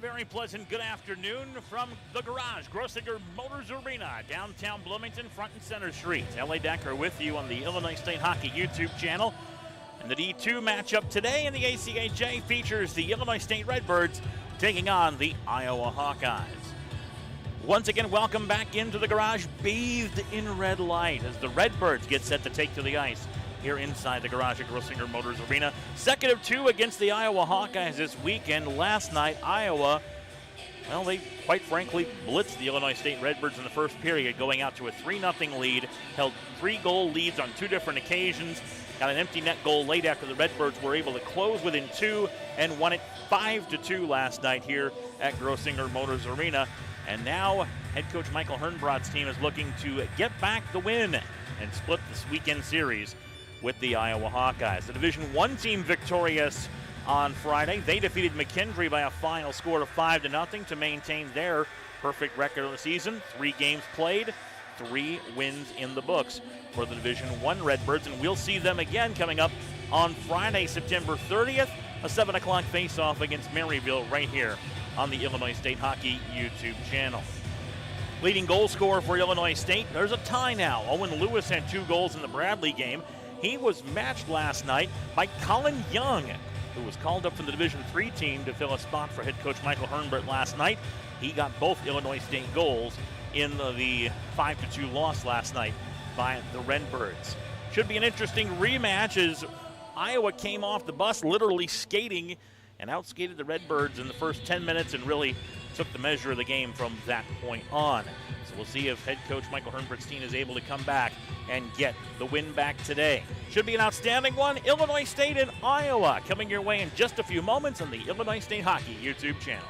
very pleasant good afternoon from the garage, Grossinger Motors Arena, downtown Bloomington, front and center street. L.A. Decker with you on the Illinois State Hockey YouTube channel. And the D2 matchup today in the ACHA features the Illinois State Redbirds taking on the Iowa Hawkeyes. Once again, welcome back into the garage, bathed in red light as the Redbirds get set to take to the ice here inside the garage at Grossinger Motors Arena. Second of two against the Iowa Hawkeyes this weekend. Last night, Iowa, well, they quite frankly blitzed the Illinois State Redbirds in the first period, going out to a 3-0 lead, held 3-goal leads on two different occasions, got an empty net goal late after the Redbirds were able to close within two and won it 5-2 last night here at Grossinger Motors Arena. And now head coach Michael Hernbrod's team is looking to get back the win and split this weekend series with the Iowa Hawkeyes. The Division I team victorious on Friday. They defeated McKendree by a final score of 5-0 to maintain their perfect record of the season. 3 games played, 3 wins in the books for the Division I Redbirds, and we'll see them again coming up on Friday, September 30th, a 7 o'clock face-off against Maryville right here on the Illinois State Hockey YouTube channel. Leading goal scorer for Illinois State, there's a tie now. Owen Lewis had 2 goals in the Bradley game. He was matched last night by Colin Young, who was called up from the Division III team to fill a spot for head coach Michael Hernbrdt last night. He got both Illinois State goals in the 5-2 loss last night by the Redbirds. Should be an interesting rematch as Iowa came off the bus literally skating and outskated the Redbirds in the first 10 minutes and really took the measure of the game from that point on. So we'll see if head coach Michael Hernbrandt's team is able to come back and get the win back today. Should be an outstanding one. Illinois State and Iowa coming your way in just a few moments on the Illinois State Hockey YouTube channel.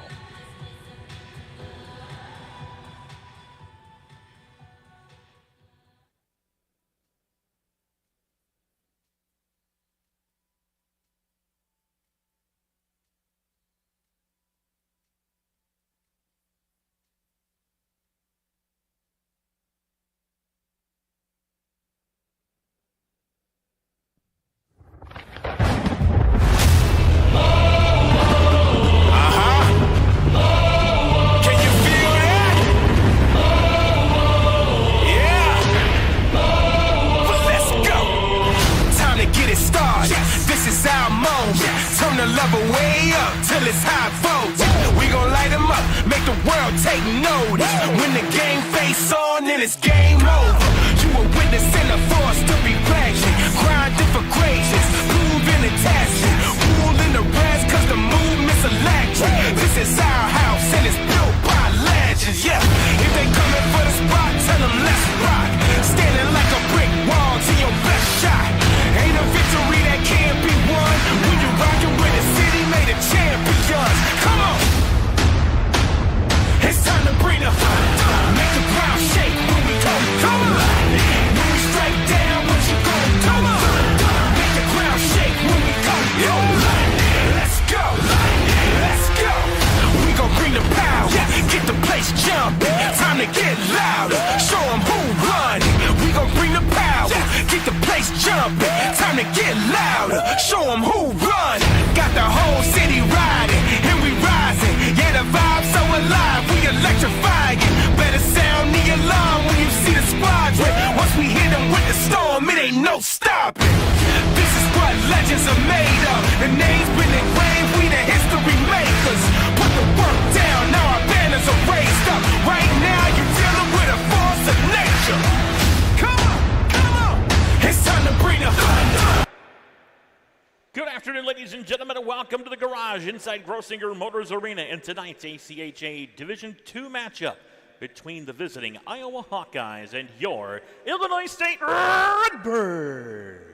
Inside Grossinger Motors Arena in tonight's ACHA Division II matchup between the visiting Iowa Hawkeyes and your Illinois State Redbirds.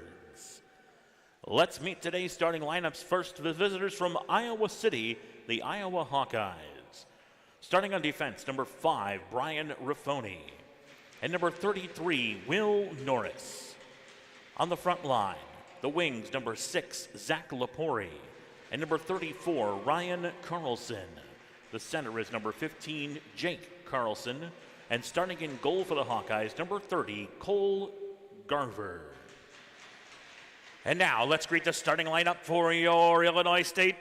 Let's meet today's starting lineups. First, the visitors from Iowa City, the Iowa Hawkeyes. Starting on defense, number 5, Brian Raffoni, and number 33, Will Norris. On the front line, the wings, number 6, Zach Lepori, and number 34, Ryan Carlson. The center is number 15, Jake Carlson. And starting in goal for the Hawkeyes, number 30, Cole Garver. And now let's greet the starting lineup for your Illinois State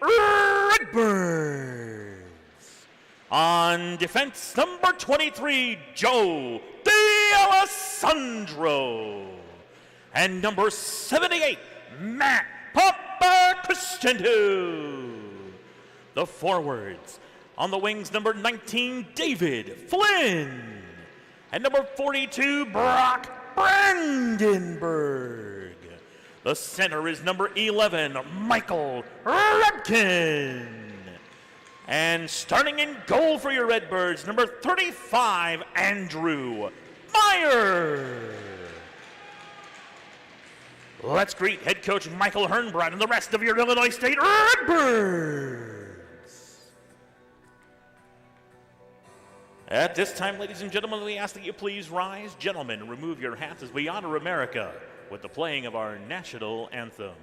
Redbirds. On defense, number 23, Joe D'Alessandro. And number 78, Matt Papakristendu. The forwards, on the wings, number 19, David Flynn. And number 42, Brock Brandenburg. The center is number 11, Michael Redkin. And starting in goal for your Redbirds, number 35, Andrew Meyer. Let's greet head coach Michael Hernbrand and the rest of your Illinois State Redbirds. At this time, ladies and gentlemen, we ask that you please rise. Gentlemen, remove your hats as we honor America with the playing of our national anthem.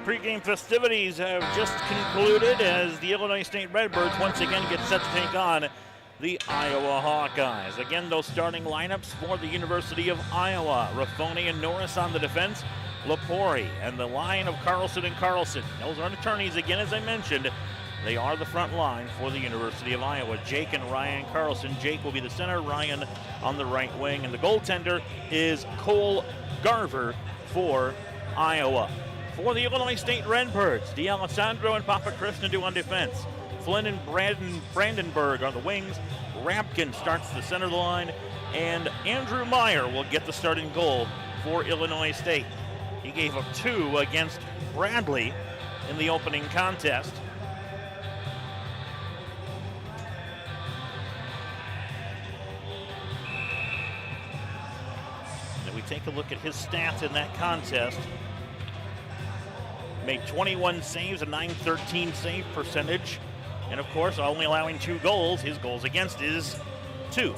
Pregame festivities have just concluded as the Illinois State Redbirds once again get set to take on the Iowa Hawkeyes. Again, those starting lineups for the University of Iowa. Raffoni and Norris on the defense, Lepori, and the line of Carlson and Carlson. Those aren't attorneys again, as I mentioned. They are the front line for the University of Iowa. Jake and Ryan Carlson. Jake will be the center, Ryan on the right wing, and the goaltender is Cole Garver for Iowa. For the Illinois State Redbirds, D'Alessandro and Papakristendu on defense. Flynn and Brandenburg on the wings. Rapkin starts the center line, and Andrew Meyer will get the starting goal for Illinois State. He gave up 2 against Bradley in the opening contest. And we take a look at his stats in that contest. Made 21 saves, a .913 save percentage, and of course only allowing 2 goals. His goals against is 2.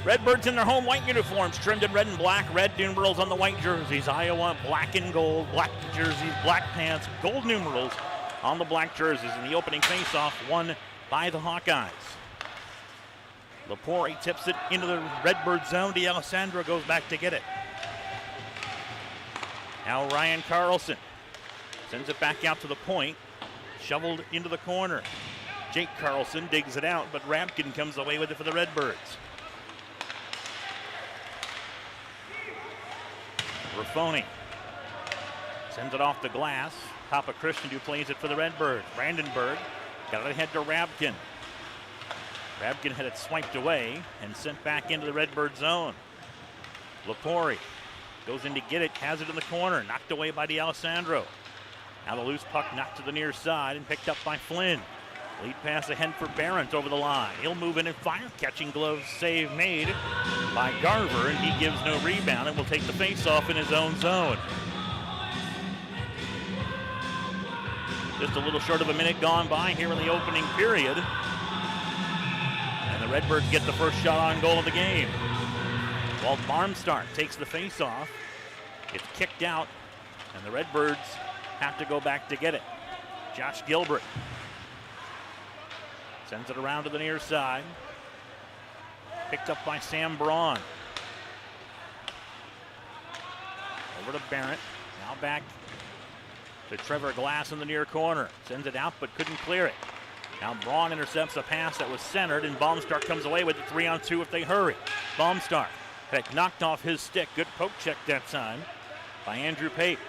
Redbirds in their home white uniforms, trimmed in red and black, red numerals on the white jerseys. Iowa, black and gold, black jerseys, black pants, gold numerals on the black jerseys. In the opening faceoff, won by the Hawkeyes. Lepori tips it into the Redbird zone. D'Alessandro goes back to get it. Now Ryan Carlson sends it back out to the point, shoveled into the corner. Jake Carlson digs it out, but Rapkin comes away with it for the Redbirds. Raffoni sends it off the glass. Papakristendu plays it for the Redbirds. Brandenburg got it ahead to Rapkin. Rapkin had it swiped away and sent back into the Redbird zone. Lepori goes in to get it, has it in the corner, knocked away by D'Alessandro. Now the loose puck knocked to the near side and picked up by Flynn. Lead pass ahead for Barrett over the line. He'll move in and fire. Catching glove save made by Garver, and he gives no rebound and will take the face-off in his own zone. Just a little short of a minute gone by here in the opening period. And the Redbirds get the first shot on goal of the game. Walt Barmstart takes the face-off. It's kicked out, and the Redbirds have to go back to get it. Josh Gilbert Sends it around to the near side. Picked up by Sam Braun. Over to Barrett. Now back to Trevor Glass in the near corner. Sends it out but couldn't clear it. Now Braun intercepts a pass that was centered, and Baumstark comes away with it 3-on-2 if they hurry. Baumstark had it knocked off his stick. Good poke check that time by Andrew Pape.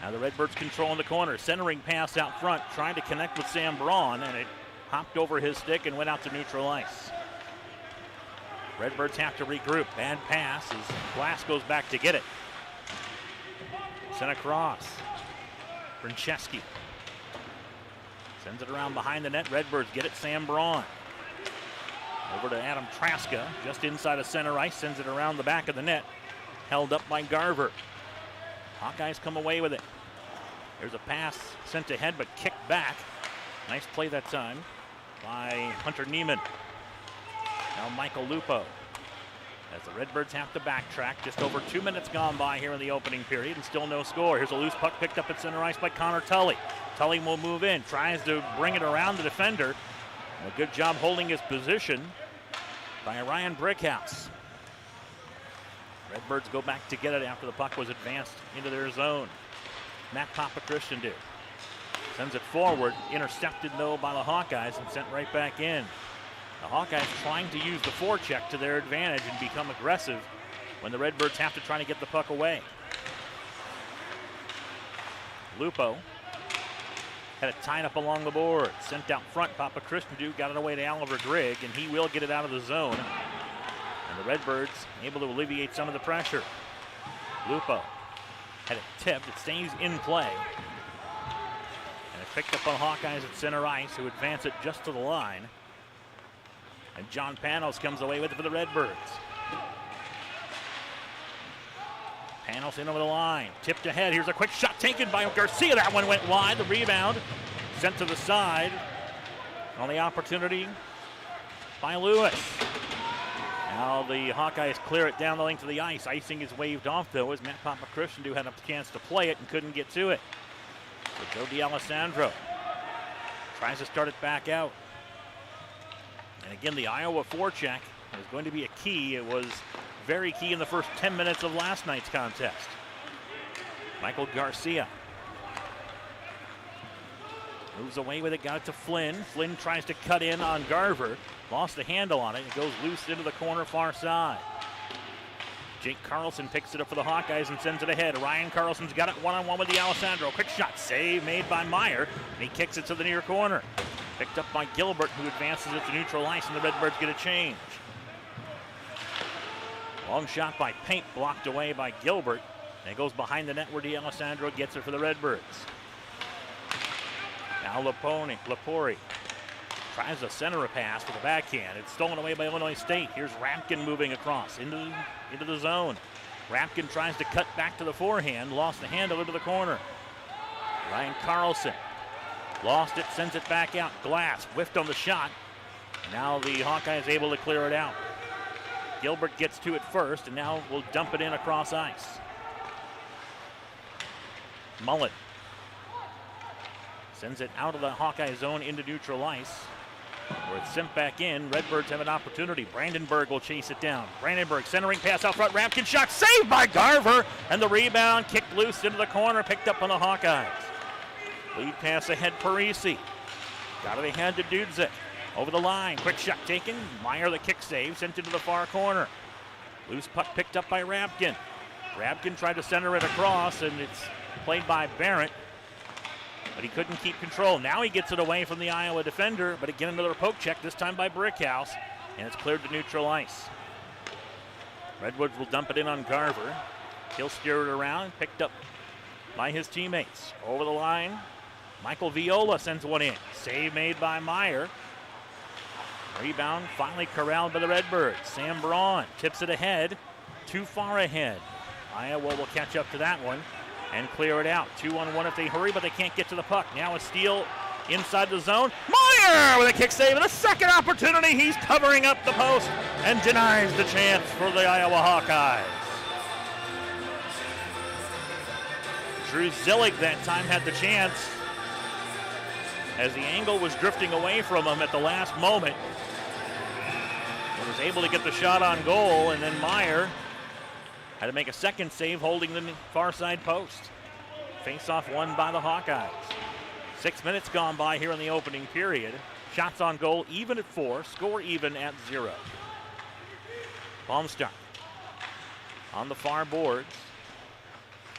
Now the Redbirds control in the corner. Centering pass out front, trying to connect with Sam Braun, and it hopped over his stick and went out to neutral ice. Redbirds have to regroup. Bad pass as Glass goes back to get it. Sent across. Franceschi sends it around behind the net. Redbirds get it. Sam Braun. Over to Adam Traska, just inside of center ice. Sends it around the back of the net. Held up by Garver. Hawkeyes come away with it. There's a pass sent ahead but kicked back. Nice play that time by Hunter Neiman. Now Michael Lupo. As the Redbirds have to backtrack. Just over 2 minutes gone by here in the opening period and still no score. Here's a loose puck picked up at center ice by Connor Tully. Tully will move in, tries to bring it around the defender. A good job holding his position by Ryan Brickhouse. Redbirds go back to get it after the puck was advanced into their zone. Matt Papachristian did. Sends it forward, intercepted though by the Hawkeyes and sent right back in. The Hawkeyes trying to use the forecheck to their advantage and become aggressive when the Redbirds have to try to get the puck away. Lupo had it tied up along the board. Sent out front. Papachristian got it away to Oliver Grigg, and he will get it out of the zone. And the Redbirds able to alleviate some of the pressure. Lupo had it tipped. It stays in play. And it's picked up on Hawkeyes at center ice, who advance it just to the line. And John Panos comes away with it for the Redbirds. Panos in over the line. Tipped ahead. Here's a quick shot taken by Garcia. That one went wide. The rebound sent to the side. On the opportunity by Lewis. Now the Hawkeyes clear it down the length of the ice. Icing is waved off, though, as Matt Papachristian had a chance to play it and couldn't get to it. So Joe D'Alessandro tries to start it back out. And again, the Iowa forecheck is going to be a key. It was very key in the first 10 minutes of last night's contest. Michael Garcia moves away with it, got it to Flynn. Flynn tries to cut in on Garver. Lost the handle on it. It goes loose into the corner far side. Jake Carlson picks it up for the Hawkeyes and sends it ahead. Ryan Carlson's got it one-on-one with D'Alessandro. Quick shot, save made by Meyer, and he kicks it to the near corner. Picked up by Gilbert, who advances it to neutral ice, and the Redbirds get a change. Long shot by Paint, blocked away by Gilbert. And it goes behind the net where D'Alessandro gets it for the Redbirds. Now Lapori tries to center a pass with a backhand. It's stolen away by Illinois State. Here's Rapkin moving across into the zone. Rapkin tries to cut back to the forehand, lost the handle into the corner. Ryan Carlson lost it, sends it back out. Glass whiffed on the shot. Now the Hawkeyes able to clear it out. Gilbert gets to it first, and now we'll dump it in across ice. Mullet sends it out of the Hawkeye zone into neutral ice, where it's sent back in. Redbirds have an opportunity. Brandenburg will chase it down. Brandenburg centering pass out front. Rapkin shot saved by Garver, and the rebound kicked loose into the corner, picked up on the Hawkeyes. Lead pass ahead, Parisi. Got it ahead to Dudzik. Over the line, quick shot taken. Meyer the kick save, sent into the far corner. Loose puck picked up by Rapkin. Rapkin tried to center it across, and it's played by Barrett, but he couldn't keep control. Now he gets it away from the Iowa defender, but again another poke check, this time by Brickhouse, and it's cleared to neutral ice. Redwoods will dump it in on Garver. He'll steer it around, picked up by his teammates. Over the line, Michael Viola sends one in. Save made by Meyer. Rebound finally corralled by the Redbirds. Sam Braun tips it ahead, too far ahead. Iowa will catch up to that one and clear it out. 2-on-1 if they hurry, but they can't get to the puck. Now a steal inside the zone. Meyer with a kick save and a second opportunity. He's covering up the post and denies the chance for the Iowa Hawkeyes. Drew Zillig that time had the chance as the angle was drifting away from him at the last moment. He was able to get the shot on goal, and then Meyer had to make a second save holding the far side post. Face-off won by the Hawkeyes. 6 minutes gone by here in the opening period. Shots on goal even at 4, score even at 0. Baumstark on the far boards.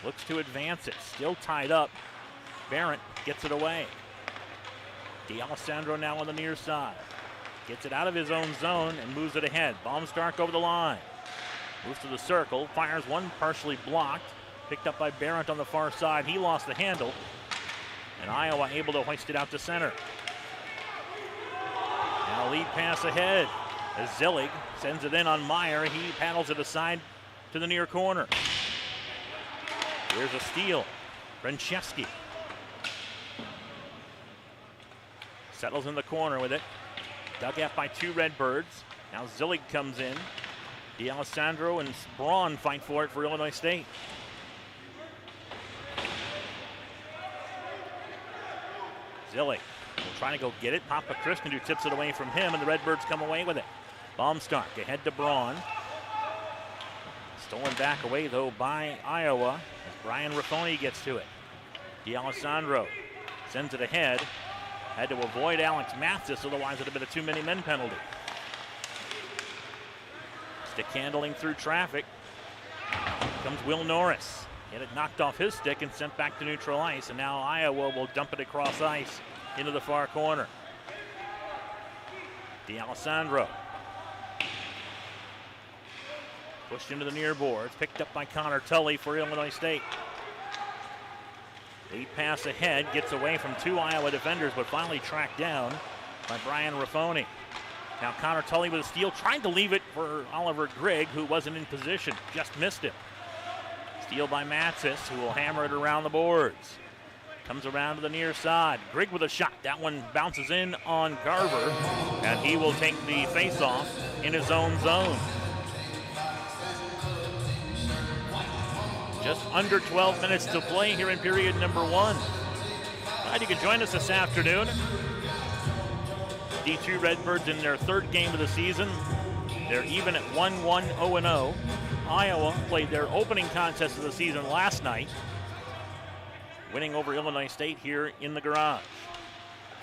Looks to advance it, still tied up. Barrett gets it away. D'Alessandro now on the near side. Gets it out of his own zone and moves it ahead. Baumstark over the line. Moves to the circle, fires one partially blocked. Picked up by Barrett on the far side. He lost the handle. And Iowa able to hoist it out to center. Now lead pass ahead as Zillig sends it in on Meyer. He paddles it aside to the near corner. Here's a steal. Renchevsky settles in the corner with it. Dug at by 2 Redbirds. Now Zillig comes in. D'Alessandro and Braun fight for it for Illinois State. Zillig will try to go get it. Papa Krishnan, who tips it away from him, and the Redbirds come away with it. Baumstark ahead to Braun. Stolen back away, though, by Iowa as Brian Raffoni gets to it. D'Alessandro sends it ahead. Had to avoid Alex Mathis, otherwise it would have been a too many men penalty. Stick handling through traffic. Comes Will Norris. Get it knocked off his stick and sent back to neutral ice, and now Iowa will dump it across ice into the far corner. D'Alessandro pushed into the near boards, picked up by Connor Tully for Illinois State. Lead pass ahead, gets away from 2 Iowa defenders, but finally tracked down by Brian Raffoni. Now Connor Tully with a steal, trying to leave it for Oliver Grigg, who wasn't in position, just missed him. Steal by Matsis, who will hammer it around the boards. Comes around to the near side. Grigg with a shot. That one bounces in on Garver, and he will take the face-off in his own zone. Just under 12 minutes to play here in period number 1. Glad you could join us this afternoon. D2 Redbirds in their 3rd game of the season. They're even at 1-1, 0-0. Iowa played their opening contest of the season last night, winning over Illinois State here in the garage.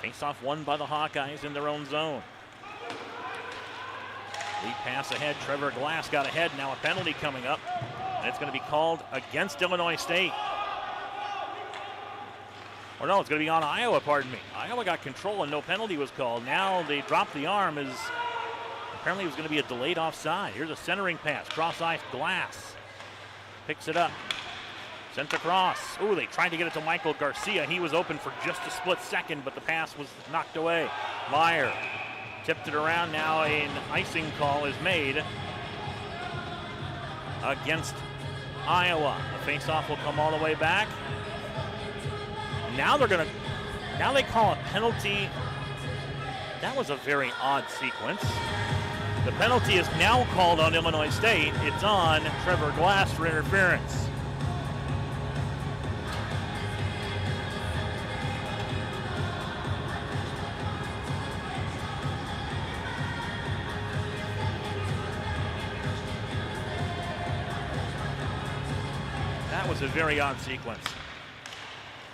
Face-off won by the Hawkeyes in their own zone. Lead pass ahead. Trevor Glass got ahead. Now a penalty coming up, and it's going to be called against Illinois State. Or no, it's going to be on Iowa, pardon me. Iowa got control and no penalty was called. Now they dropped the arm as apparently it was going to be a delayed offside. Here's a centering pass. Cross-ice Glass. Picks it up. Sent across. Ooh, they tried to get it to Michael Garcia. He was open for just a split second, but the pass was knocked away. Meyer tipped it around. Now an icing call is made against Iowa. The face-off will come all the way back. Now they call a penalty. That was a very odd sequence. The penalty is now called on Illinois State. It's on Trevor Glass for interference. That was a very odd sequence.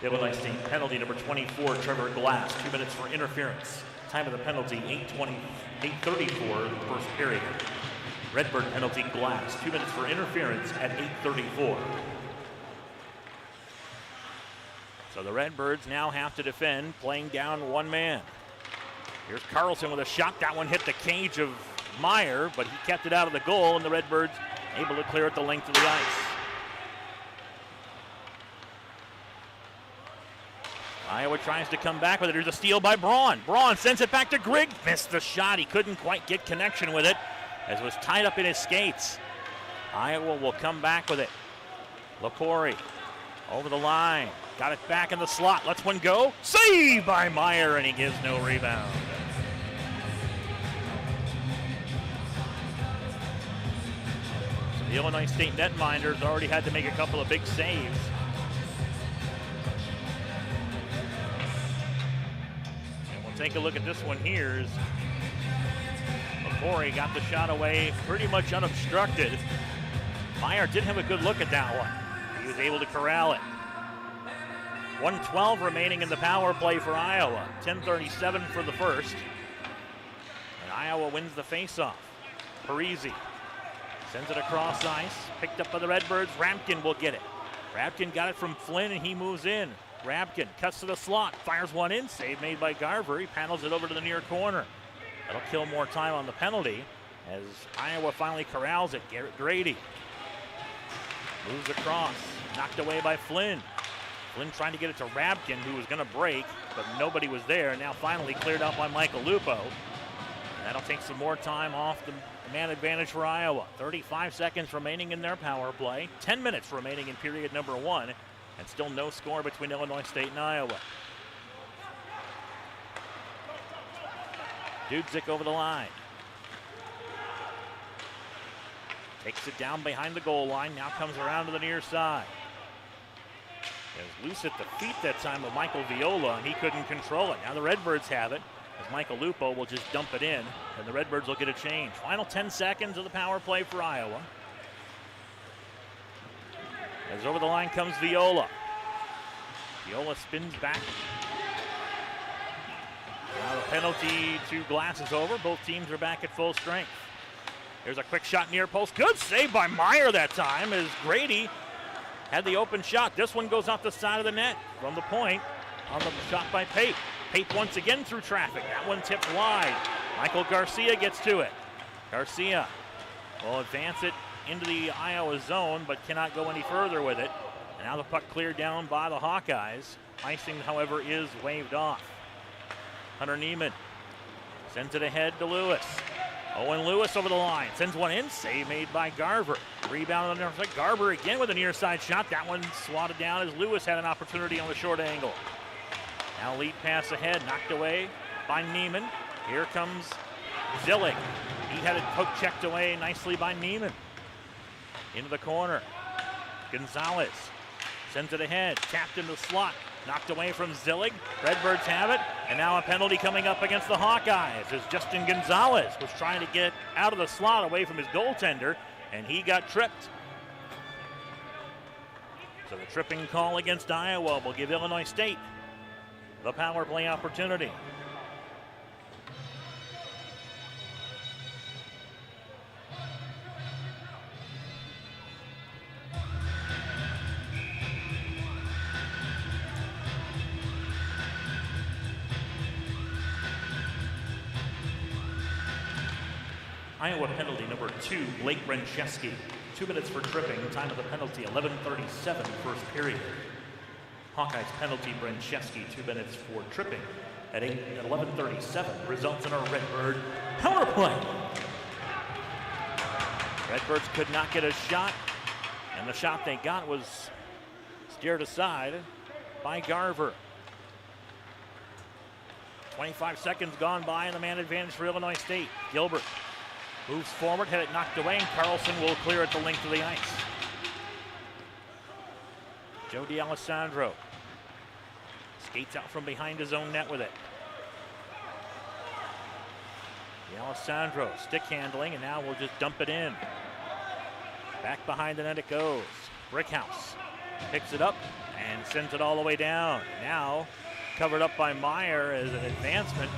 Illinois State penalty number 24, Trevor Glass, 2 minutes for interference. Time of the penalty, 8:34, first period. Redbird penalty, Glass, 2 minutes for interference at 8:34. So the Redbirds now have to defend, playing down 1 man. Here's Carlson with a shot. That one hit the cage of Meyer, but he kept it out of the goal, and the Redbirds able to clear it the length of the ice. Iowa tries to come back with it. There's a steal by Braun. Braun sends it back to Grigg. Missed the shot. He couldn't quite get connection with it as it was tied up in his skates. Iowa will come back with it. LaCory over the line. Got it back in the slot. Lets one go. Save by Meyer, and he gives no rebound. So the Illinois State netminders already had to make a couple of big saves. take a look at this one here. Before he got the shot away pretty much unobstructed. Meyer did have a good look at that one. He was able to corral it. 1:12 remaining in the power play for Iowa. 10:37 for the first. And Iowa wins the faceoff. Parisi sends it across ice. Picked up by the Redbirds. Rapkin will get it. Rapkin got it from Flynn, and he moves in. Rapkin cuts to the slot. Fires one in. Save made by Garver. He paddles it over to the near corner. That'll kill more time on the penalty as Iowa finally corrals it. Garrett Grady moves across. Knocked away by Flynn. Flynn trying to get it to Rapkin, who was going to break, but nobody was there. Now finally cleared out by Michael Lupo. And that'll take some more time off the man advantage for Iowa. 35 seconds remaining in their power play. 10 minutes remaining in period number 1. And still no score between Illinois State and Iowa. Dudzik over the line. Takes it down behind the goal line. Now comes around to the near side. It was loose at the feet that time of Michael Viola, and he couldn't control it. Now the Redbirds have it, as Michael Lupo will just dump it in, and the Redbirds will get a change. Final 10 seconds of the power play for Iowa. As over the line comes Viola. Viola spins back. Now the penalty to Glass is over. Both teams are back at full strength. There's a quick shot near post. Good save by Meyer that time as Grady had the open shot. This one goes off the side of the net from the point on the shot by Pape. Pape once again through traffic. That one tipped wide. Michael Garcia gets to it. Garcia will advance it into the Iowa zone but cannot go any further with it. And now the puck cleared down by the Hawkeyes. Icing, however, is waved off. Hunter Neiman sends it ahead to Lewis. Owen Lewis over the line. Sends one in. Save made by Garver. Rebound on the near side. Garver again with a near side shot. That one swatted down as Lewis had an opportunity on the short angle. Now lead pass ahead. Knocked away by Neiman. Here comes Zillig. He had it poke checked away nicely by Neiman. Into the corner. Gonzalez sends it ahead. Tapped into the slot. Knocked away from Zillig. Redbirds have it. And now a penalty coming up against the Hawkeyes as Justin Gonzalez was trying to get out of the slot away from his goaltender, and he got tripped. So the tripping call against Iowa will give Illinois State the power play opportunity. Iowa penalty number 2, Blake Rencheski. 2 minutes for tripping. Time of the penalty, 11:37 first period. Hawkeyes penalty, Rencheski, 2 minutes for tripping at 11:37. Results in a Redbird power play. Redbirds could not get a shot, and the shot they got was steered aside by Garver. 25 seconds gone by, and the man advantage for Illinois State. Gilbert moves forward, had it knocked away, and Carlson will clear it the length of the ice. Joe D'Alessandro skates out from behind his own net with it. D'Alessandro stick handling, and now we'll just dump it in. Back behind the net it goes. Brickhouse picks it up and sends it all the way down. Now covered up by Meyer as an advancement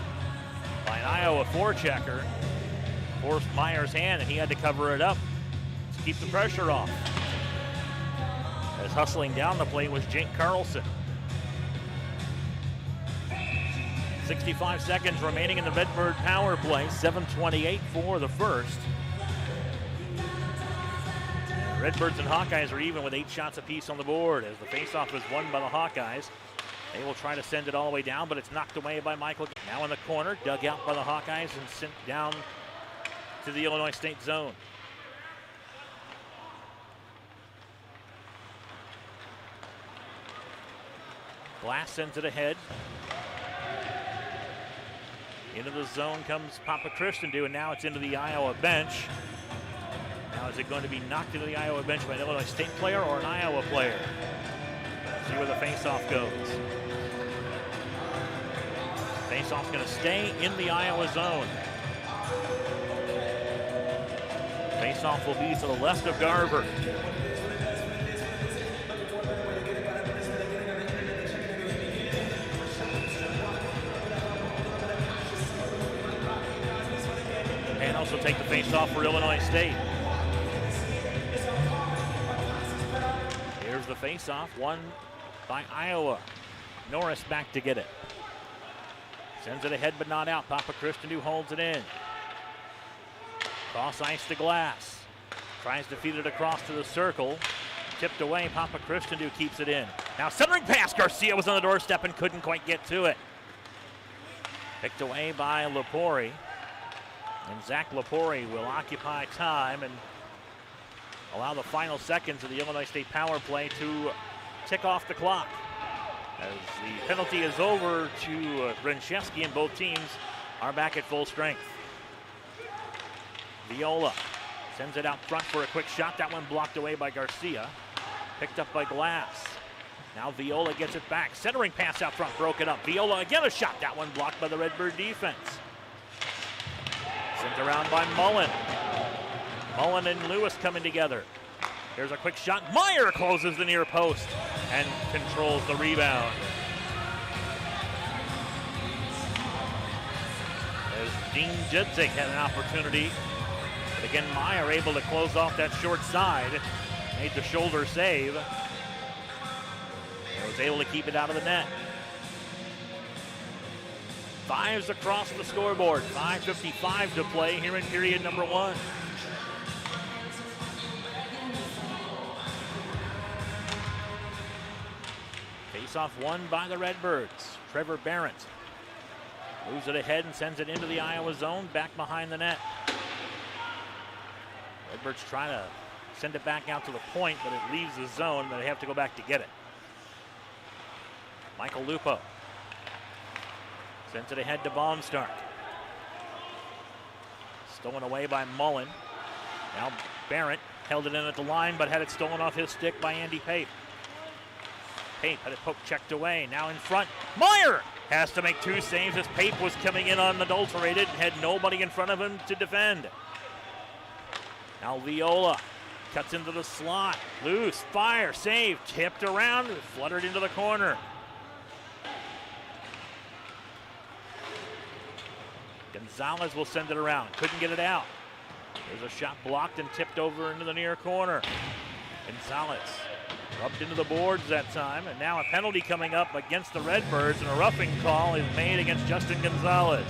by an Iowa forechecker. Forced Meyer's hand, and he had to cover it up to keep the pressure off. As hustling down the plate was Jake Carlson. 65 seconds remaining in the Redbird power play. 7:28 for the first. Redbirds and Hawkeyes are even with 8 shots apiece on the board as the faceoff is won by the Hawkeyes. They will try to send it all the way down, but it's knocked away by Michael. Now in the corner, dug out by the Hawkeyes and sent down to the Illinois State zone. Glass sends it ahead. Into the zone comes Papa Christendu, and now it's into the Iowa bench. Now is it going to be knocked into the Iowa bench by an Illinois State player or an Iowa player? Let's see where the faceoff goes. Faceoff's going to stay in the Iowa zone. Faceoff will be to the left of Garver. And also take the faceoff for Illinois State. Here's the faceoff, won by Iowa. Norris back to get it. Sends it ahead but not out. Papa Christian who holds it in. Cross ice to Glass. Tries to feed it across to the circle. Tipped away. Papa Christian who keeps it in. Now centering pass. Garcia was on the doorstep and couldn't quite get to it. Picked away by Lepori. And Zach Lepori will occupy time and allow the final seconds of the Illinois State power play to tick off the clock. As the penalty is over to Grinchewski, and both teams are back at full strength. Viola sends it out front for a quick shot. That one blocked away by Garcia. Picked up by Glass. Now Viola gets it back. Centering pass out front, broke it up. Viola again a shot. That one blocked by the Redbird defense. Sent around by Mullen. Mullen and Lewis coming together. Here's a quick shot. Meyer closes the near post and controls the rebound. As Dean Judzik had an opportunity, but again Meyer able to close off that short side. Made the shoulder save. And was able to keep it out of the net. Fives across the scoreboard. 5:55 to play here in period number one. Face-off won by the Redbirds. Trevor Barrett moves it ahead and sends it into the Iowa zone, back behind the net. Redbirds trying to send it back out to the point, but it leaves the zone, but they have to go back to get it. Michael Lupo sends it ahead to Baumstark. Stolen away by Mullen. Now Barrett held it in at the line, but had it stolen off his stick by Andy Pape. Pape had it poke checked away. Now in front, Meyer has to make two saves as Pape was coming in unadulterated and had nobody in front of him to defend. Now Viola cuts into the slot. Loose, fire, save, tipped around, fluttered into the corner. Gonzalez will send it around. Couldn't get it out. There's a shot blocked and tipped over into the near corner. Gonzalez rubbed into the boards that time, and now a penalty coming up against the Redbirds, and a roughing call is made against Justin Gonzalez.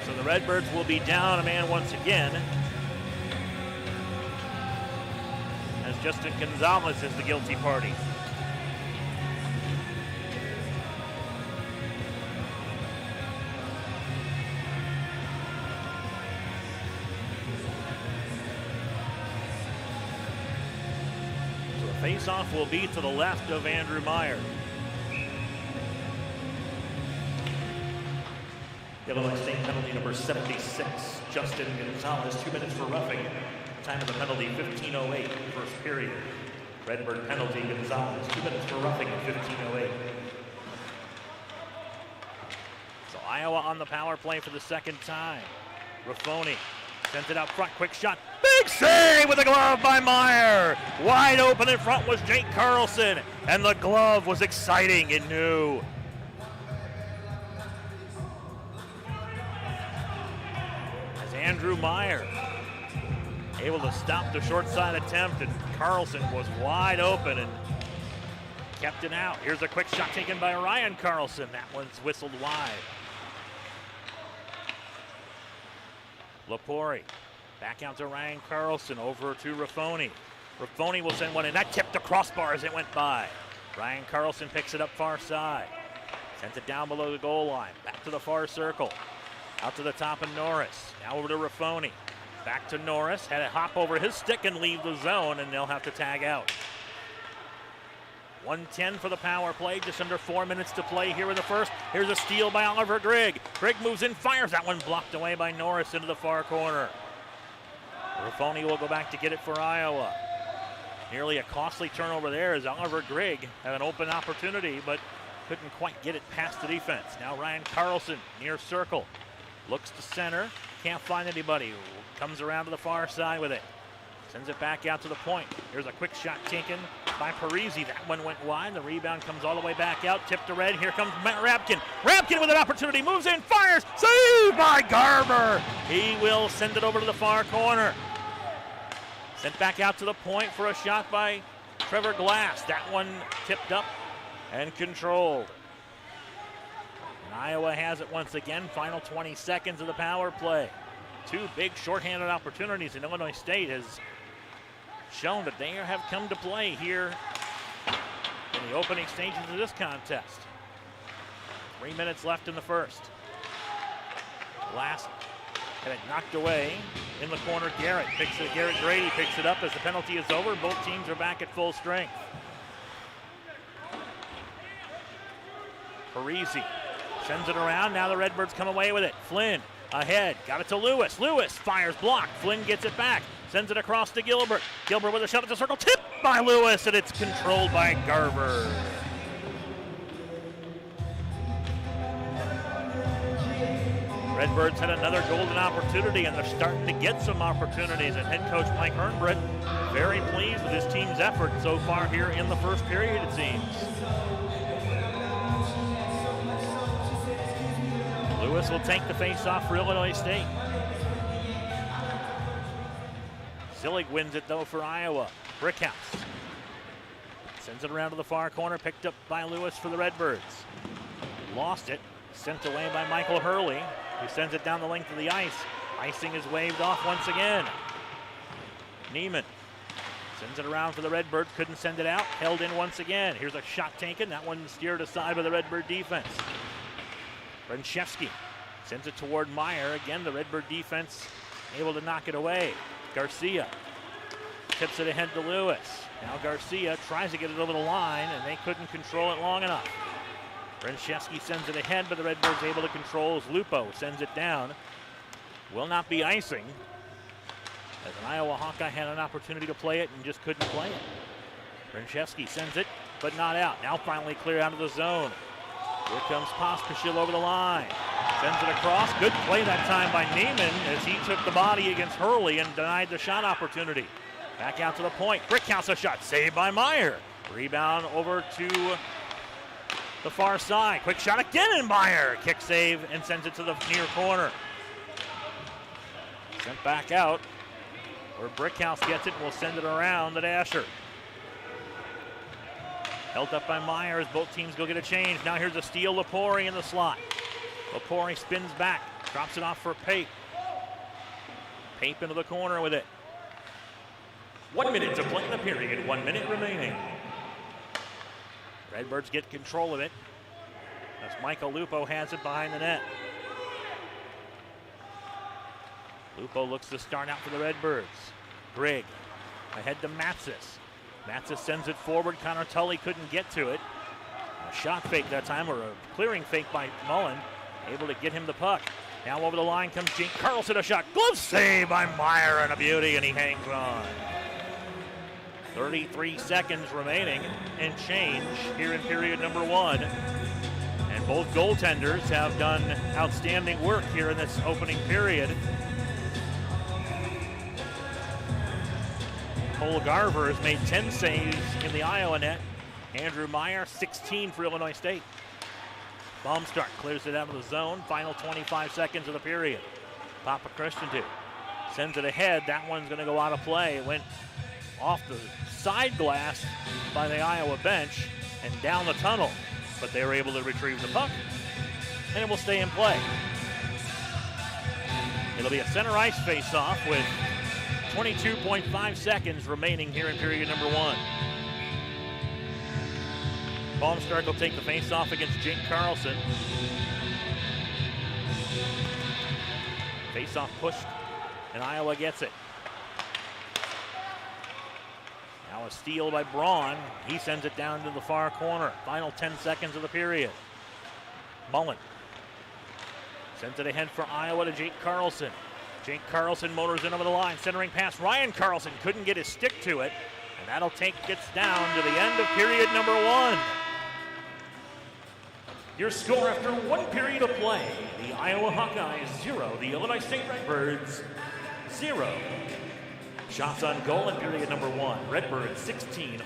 So the Redbirds will be down a man once again, as Justin Gonzalez is the guilty party. So the face-off will be to the left of Andrew Meyer. Illinois State penalty number 76, Justin Gonzalez, 2 minutes for roughing. Time of the penalty, 15:08, first period. Redbird penalty, Gonzalez, 2 minutes for roughing at 15:08. So Iowa on the power play for the second time. Raffoni sends it out front, quick shot. Big save with a glove by Meyer. Wide open in front was Jake Carlson, and the glove was exciting and new. As Andrew Meyer able to stop the short side attempt, and Carlson was wide open and kept it out. Here's a quick shot taken by Ryan Carlson. That one's whistled wide. Lepori back out to Ryan Carlson, over to Raffoni. Raffoni will send one in. That tipped the crossbar as it went by. Ryan Carlson picks it up far side. Sends it down below the goal line. Back to the far circle. Out to the top of Norris. Now over to Raffoni. Back to Norris, had it hop over his stick and leave the zone, and they'll have to tag out. 1:10 for the power play, just under 4 minutes to play here in the first. Here's a steal by Oliver Grigg. Grigg moves in, fires that one, blocked away by Norris into the far corner. Raffoni will go back to get it for Iowa. Nearly a costly turnover there as Oliver Grigg had an open opportunity, but couldn't quite get it past the defense. Now Ryan Carlson near circle. Looks to center, can't find anybody. Comes around to the far side with it. Sends it back out to the point. Here's a quick shot taken by Parisi. That one went wide. The rebound comes all the way back out. Tipped to Red. Here comes Matt Rapkin. Rapkin with an opportunity. Moves in. Fires. Saved by Garber. He will send it over to the far corner. Sent back out to the point for a shot by Trevor Glass. That one tipped up and controlled. And Iowa has it once again. Final 20 seconds of the power play. Two big shorthanded opportunities, and Illinois State has shown that they have come to play here in the opening stages of this contest. 3 minutes left in the first. Last had it knocked away in the corner. Garrett Grady picks it up as the penalty is over. Both teams are back at full strength. Parisi sends it around. Now the Redbirds come away with it. Flynn ahead, got it to Lewis. Lewis fires, blocked. Flynn gets it back, sends it across to Gilbert. Gilbert with a shot at the circle, tipped by Lewis, and it's controlled by Garver. Redbirds had another golden opportunity, and they're starting to get some opportunities. And head coach Mike Hernbrett very pleased with his team's effort so far here in the first period, it seems. Lewis will take the face-off for Illinois State. Zillig wins it, though, for Iowa. Brickhouse sends it around to the far corner, picked up by Lewis for the Redbirds. Lost it, sent away by Michael Hurley, who sends it down the length of the ice. Icing is waved off once again. Neiman sends it around for the Redbirds, couldn't send it out, held in once again. Here's a shot taken, that one steered aside by the Redbird defense. Brenchevsky sends it toward Meyer. Again, the Redbird defense able to knock it away. Garcia tips it ahead to Lewis. Now Garcia tries to get it over the line, and they couldn't control it long enough. Brenchevsky sends it ahead, but the Redbirds able to control as Lupo sends it down. Will not be icing, as an Iowa Hawkeye had an opportunity to play it and just couldn't play it. Brenchevsky sends it, but not out. Now finally clear out of the zone. Here comes Pospisil over the line. Sends it across. Good play that time by Neiman as he took the body against Hurley and denied the shot opportunity. Back out to the point. Brickhouse a shot. Saved by Meyer. Rebound over to the far side. Quick shot again, and Meyer. Kick save and sends it to the near corner. Sent back out where Brickhouse gets it and will send it around to Asher. Held up by Meyer as both teams go get a change. Now here's a steal, Lepori in the slot. Lepori spins back, drops it off for Pape. Pape into the corner with it. 1 minute to play in the period, 1 minute remaining. Redbirds get control of it as Michael Lupo has it behind the net. Lupo looks to start out for the Redbirds. Grigg ahead to Matsis. Matsis sends it forward. Connor Tully couldn't get to it. A shot fake that time, or a clearing fake by Mullen. Able to get him the puck. Now over the line comes Jake Carlson, a shot. Glove save by Meyer, and a beauty, and he hangs on. 33 seconds remaining and change here in period number one. And both goaltenders have done outstanding work here in this opening period. Cole Garver has made 10 saves in the Iowa net. Andrew Meyer, 16 for Illinois State. Baumstark clears it out of the zone. Final 25 seconds of the period. Papa Christian sends it ahead. That one's going to go out of play. It went off the side glass by the Iowa bench and down the tunnel, but they were able to retrieve the puck, and it will stay in play. It'll be a center ice face-off with 22.5 seconds remaining here in period number one. Baumstark will take the face-off against Jake Carlson. Face-off pushed, and Iowa gets it. Now a steal by Braun. He sends it down to the far corner. Final 10 seconds of the period. Mullen sends it ahead for Iowa to Jake Carlson. Jake Carlson motors in over the line, centering pass. Ryan Carlson couldn't get his stick to it, and that'll take gets down to the end of period number 1. Your score after 1 period of play, the Iowa Hawkeyes 0, the Illinois State Redbirds 0. Shots on goal in period number 1, Redbirds 16,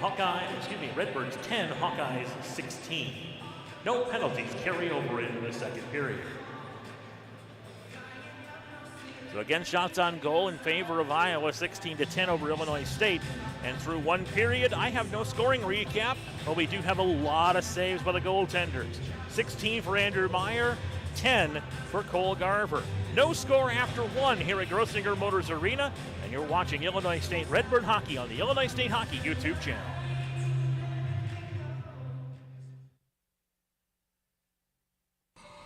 Redbirds 10, Hawkeyes 16. No penalties carry over into the second period. So again, shots on goal in favor of Iowa, 16-10 over Illinois State. And through 1 period, I have no scoring recap, but we do have a lot of saves by the goaltenders. 16 for Andrew Meyer, 10 for Cole Garver. No score after 1 here at Grossinger Motors Arena, and you're watching Illinois State Redbird Hockey on the Illinois State Hockey YouTube channel.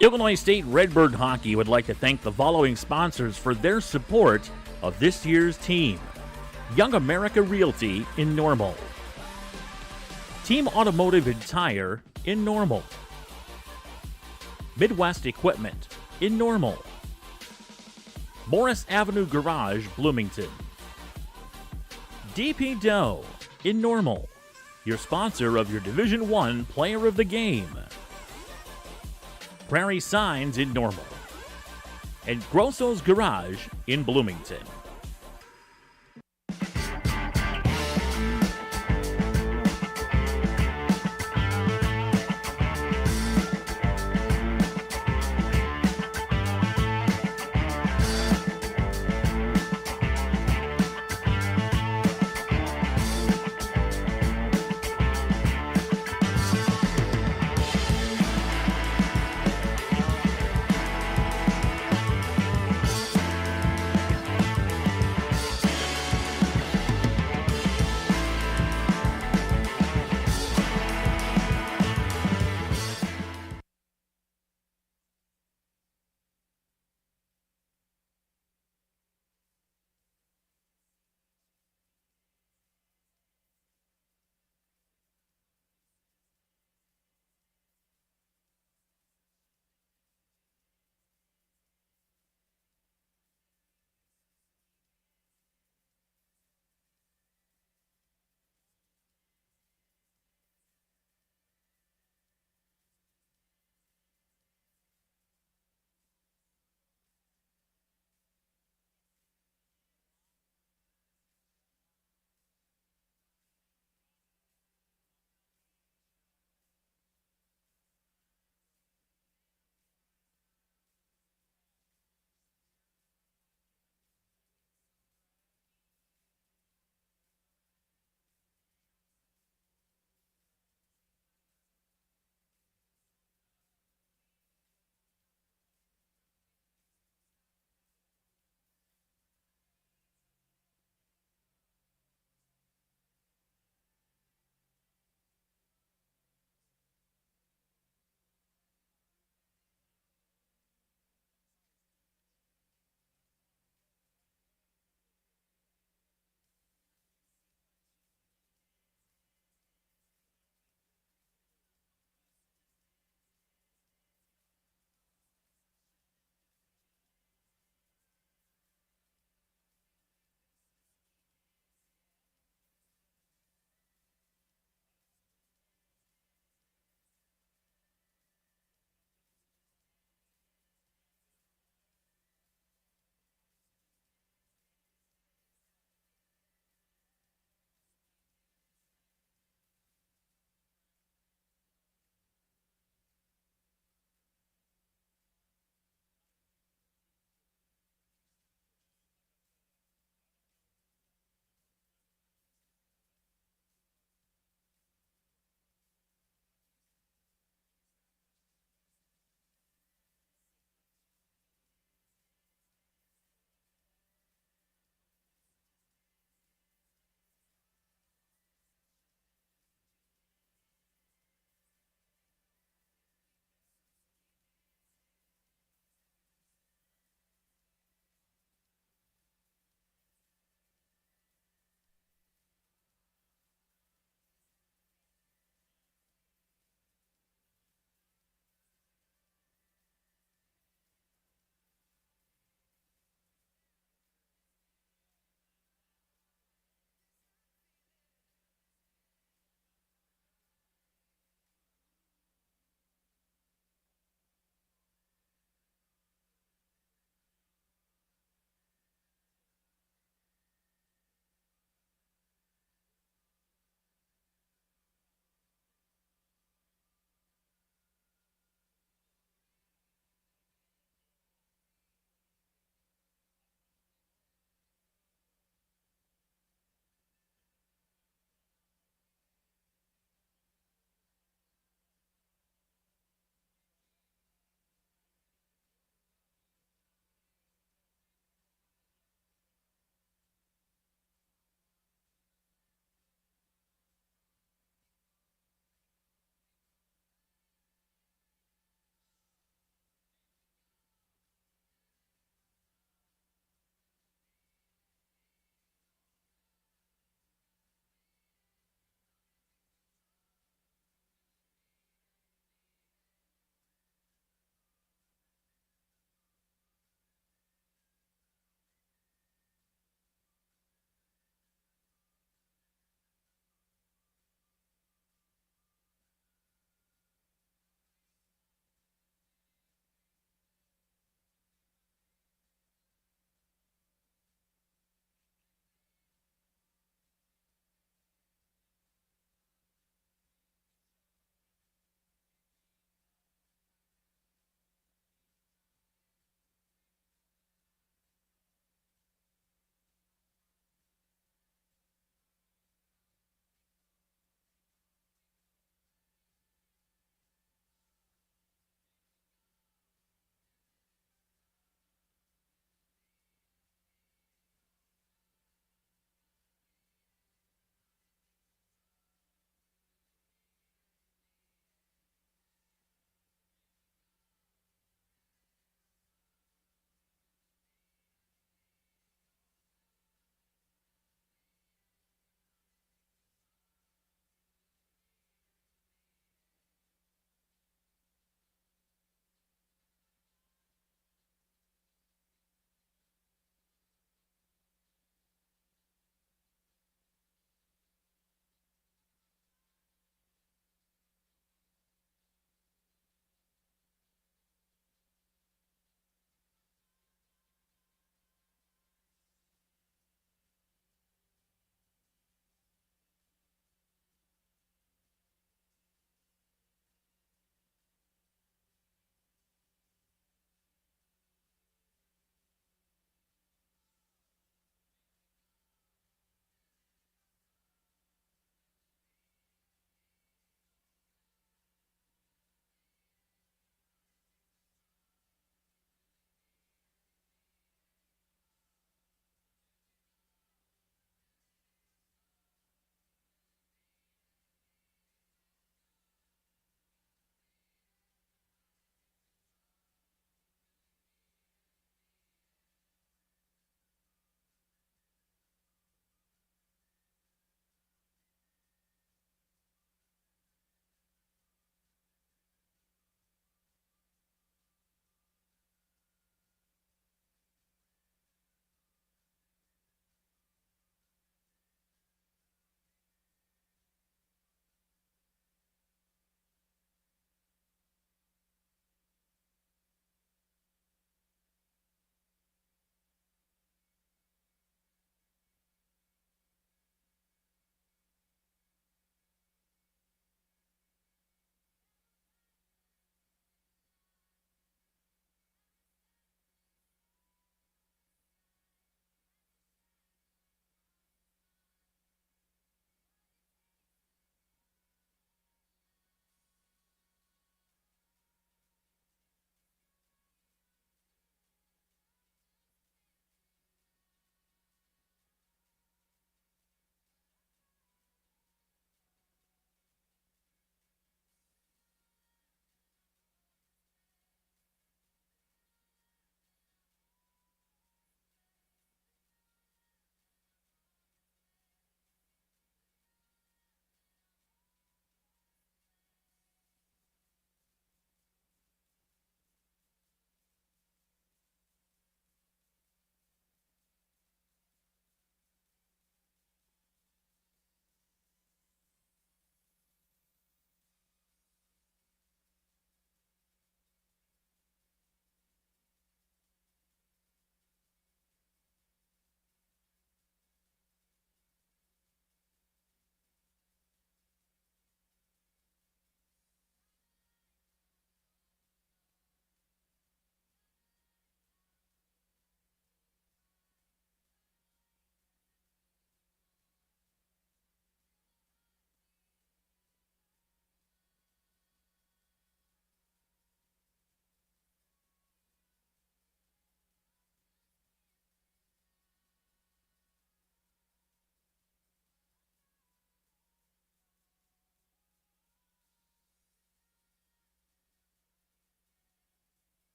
Illinois State Redbird Hockey would like to thank the following sponsors for their support of this year's team. Young America Realty in Normal. Team Automotive and Tire in Normal. Midwest Equipment in Normal. Morris Avenue Garage, Bloomington. DP Doe in Normal, your sponsor of your Division I Player of the Game. Prairie Signs in Normal. And Grosso's Garage in Bloomington.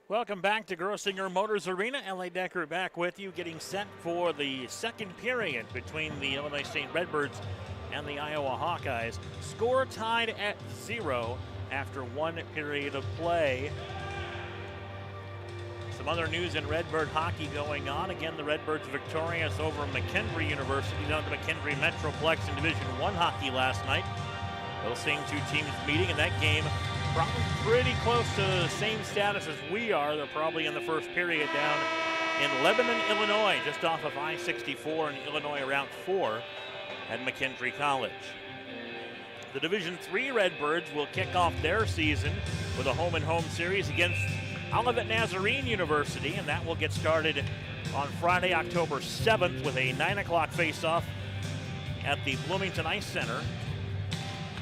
Welcome back to Grossinger Motors Arena. L.A. Decker back with you, getting set for the second period between the Illinois State Redbirds and the Iowa Hawkeyes. Score tied at 0 after one period of play. Some other news in Redbird hockey going on. Again, the Redbirds victorious over McKendree University down to McKendree Metroplex in Division I hockey last night. Those same two teams meeting in that game. Probably pretty close to the same status as we are. They're probably in the first period down in Lebanon, Illinois, just off of I-64 in Illinois Route 4 at McKendree College. The Division III Redbirds will kick off their season with a home-and-home series against Olivet Nazarene University, and that will get started on Friday, October 7th with a 9 o'clock face-off at the Bloomington Ice Center.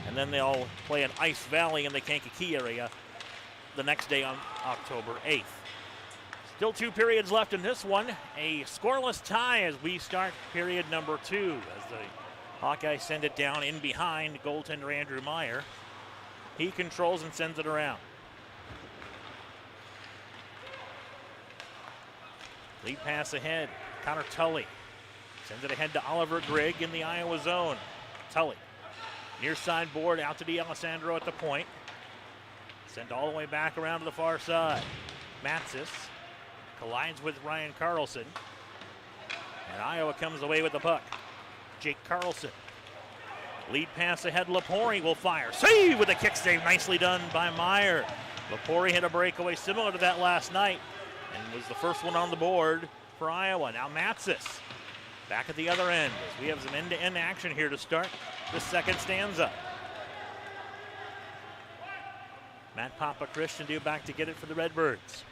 And then they'll play at Ice Valley in the Kankakee area the next day on October 8th. Still 2 periods left in this one. A scoreless tie as we start period number 2 as the Hawkeyes send it down in behind goaltender Andrew Meyer. He controls and sends it around. Lead pass ahead. Connor Tully sends it ahead to Oliver Grigg in the Iowa zone. Tully. Near side board out to D'Alessandro at the point. Sent all the way back around to the far side. Matsis collides with Ryan Carlson. And Iowa comes away with the puck. Jake Carlson. Lead pass ahead. Lepori will fire. Save with a kick save. Nicely done by Meyer. Lepori hit a breakaway similar to that last night and was the first one on the board for Iowa. Now Matsis back at the other end as we have some end-to-end action here to start the second stanza. Matt Papachristou back to get it for the Redbirds.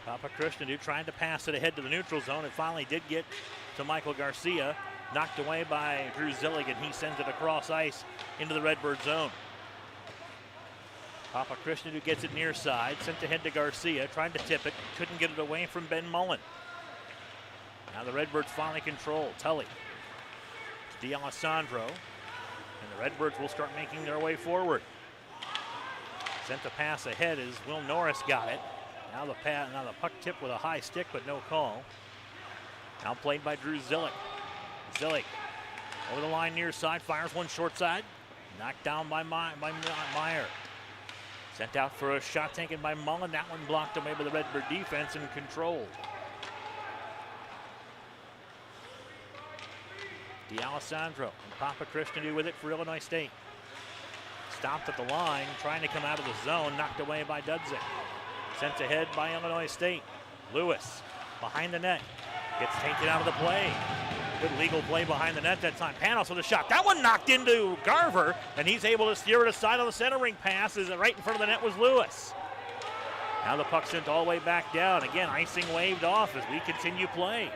Papachristou trying to pass it ahead to the neutral zone. It finally did get to Michael Garcia. Knocked away by Drew Zillig, and he sends it across ice into the Redbird zone. Papachristou gets it near side, sent ahead to Garcia, tried to tip it, couldn't get it away from Ben Mullen. Now the Redbirds finally control. Tully to D'Alessandro, and the Redbirds will start making their way forward. Sent the pass ahead as Will Norris got it. Now the puck tip with a high stick, but no call. Now played by Drew Zillig. Zillig over the line near side, fires one short side, knocked down by Meyer. Sent out for a shot taken by Mullen. That one blocked away by the Redbird defense and controlled. D'Alessandro and Papachristou with it for Illinois State. Stopped at the line, trying to come out of the zone, knocked away by Dudzik. Sent ahead by Illinois State. Lewis behind the net. Gets taken out of the play. Good legal play behind the net that time. Panos with a shot. That one knocked into Garver, and he's able to steer it aside on the centering pass as right in front of the net was Lewis. Now the puck sent all the way back down. Again, icing waved off as we continue play.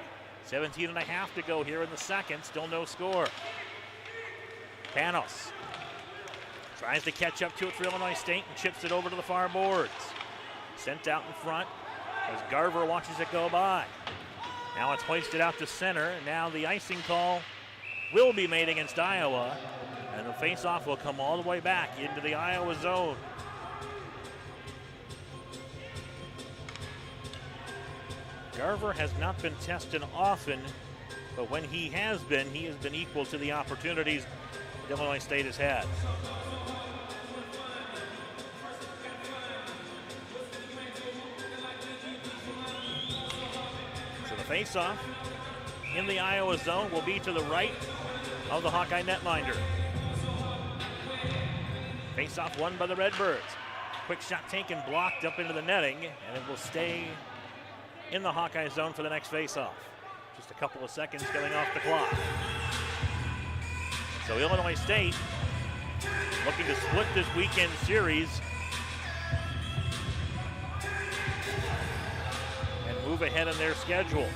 17 and a half to go here in the second. Still no score. Panos tries to catch up to it for Illinois State and chips it over to the far boards. Sent out in front as Garver watches it go by. Now it's hoisted out to center, and now the icing call will be made against Iowa, and the face-off will come all the way back into the Iowa zone. Garver has not been tested often, but when he has been equal to the opportunities that Illinois State has had. Face-off in the Iowa zone will be to the right of the Hawkeye netminder. Face-off won by the Redbirds. Quick shot taken, blocked up into the netting, and it will stay in the Hawkeye zone for the next face-off. Just a couple of seconds going off the clock. So Illinois State looking to split this weekend series and move ahead in their schedule.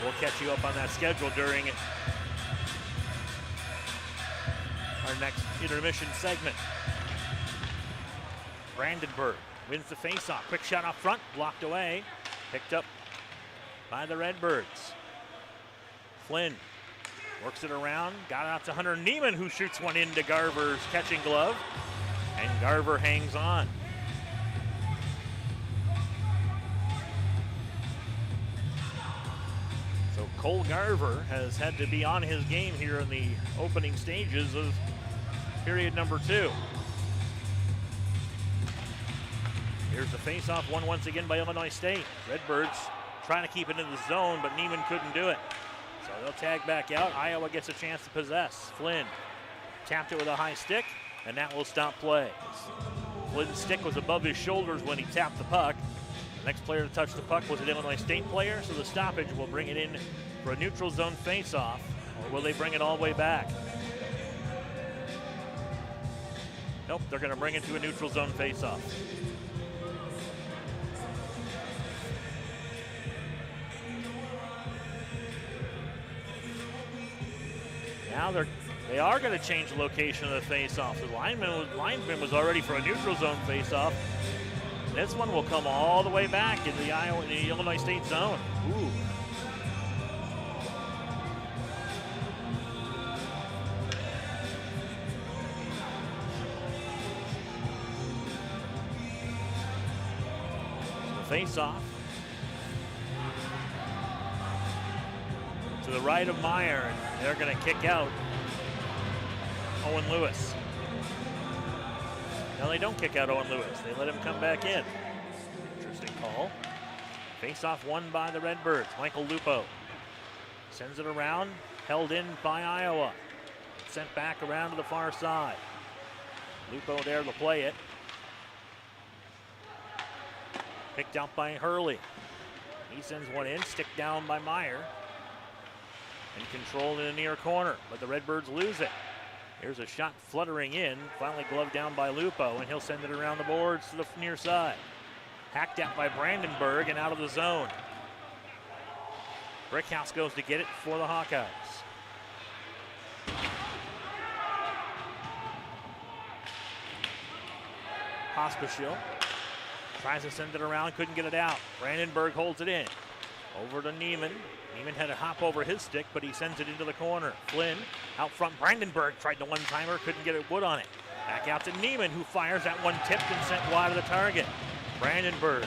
We'll catch you up on that schedule during our next intermission segment. Brandenburg wins the faceoff. Quick shot up front, blocked away. Picked up by the Redbirds. Flynn Works it around, got it out to Hunter Neiman, who shoots one into Garver's catching glove, and Garver hangs on. So Cole Garver has had to be on his game here in the opening stages of period number 2. Here's the face-off, won once again by Illinois State. Redbirds trying to keep it in the zone, but Neiman couldn't do it. So they'll tag back out. Iowa gets a chance to possess. Flynn tapped it with a high stick, and that will stop play. Flynn's stick was above his shoulders when he tapped the puck. The next player to touch the puck was an Illinois State player, so the stoppage will bring it in for a neutral zone face-off, or will they bring it all the way back? Nope, they're going to bring it to a neutral zone face-off. Now they are going to change the location of the face-off. The linesman was already for a neutral zone face-off. This one will come all the way back into the Illinois State zone. Ooh. So the face-off to the right of Meyer, and they're going to kick out Owen Lewis. No, they don't kick out Owen Lewis. They let him come back in. Interesting call. Face-off won by the Redbirds. Michael Lupo sends it around, held in by Iowa. Sent back around to the far side. Lupo there to play it. Picked out by Hurley. He sends one in, stick down by Meyer. And controlled in the near corner, but the Redbirds lose it. Here's a shot fluttering in, finally gloved down by Lupo, and he'll send it around the boards to the near side. Hacked out by Brandenburg and out of the zone. Brickhouse goes to get it for the Hawkeyes. Pospisil tries to send it around, couldn't get it out. Brandenburg holds it in. Over to Neiman. Neiman had to hop over his stick, but he sends it into the corner. Flynn out front. Brandenburg tried the one-timer, couldn't get it wood on it. Back out to Neiman, who fires that one tipped and sent wide of the target. Brandenburg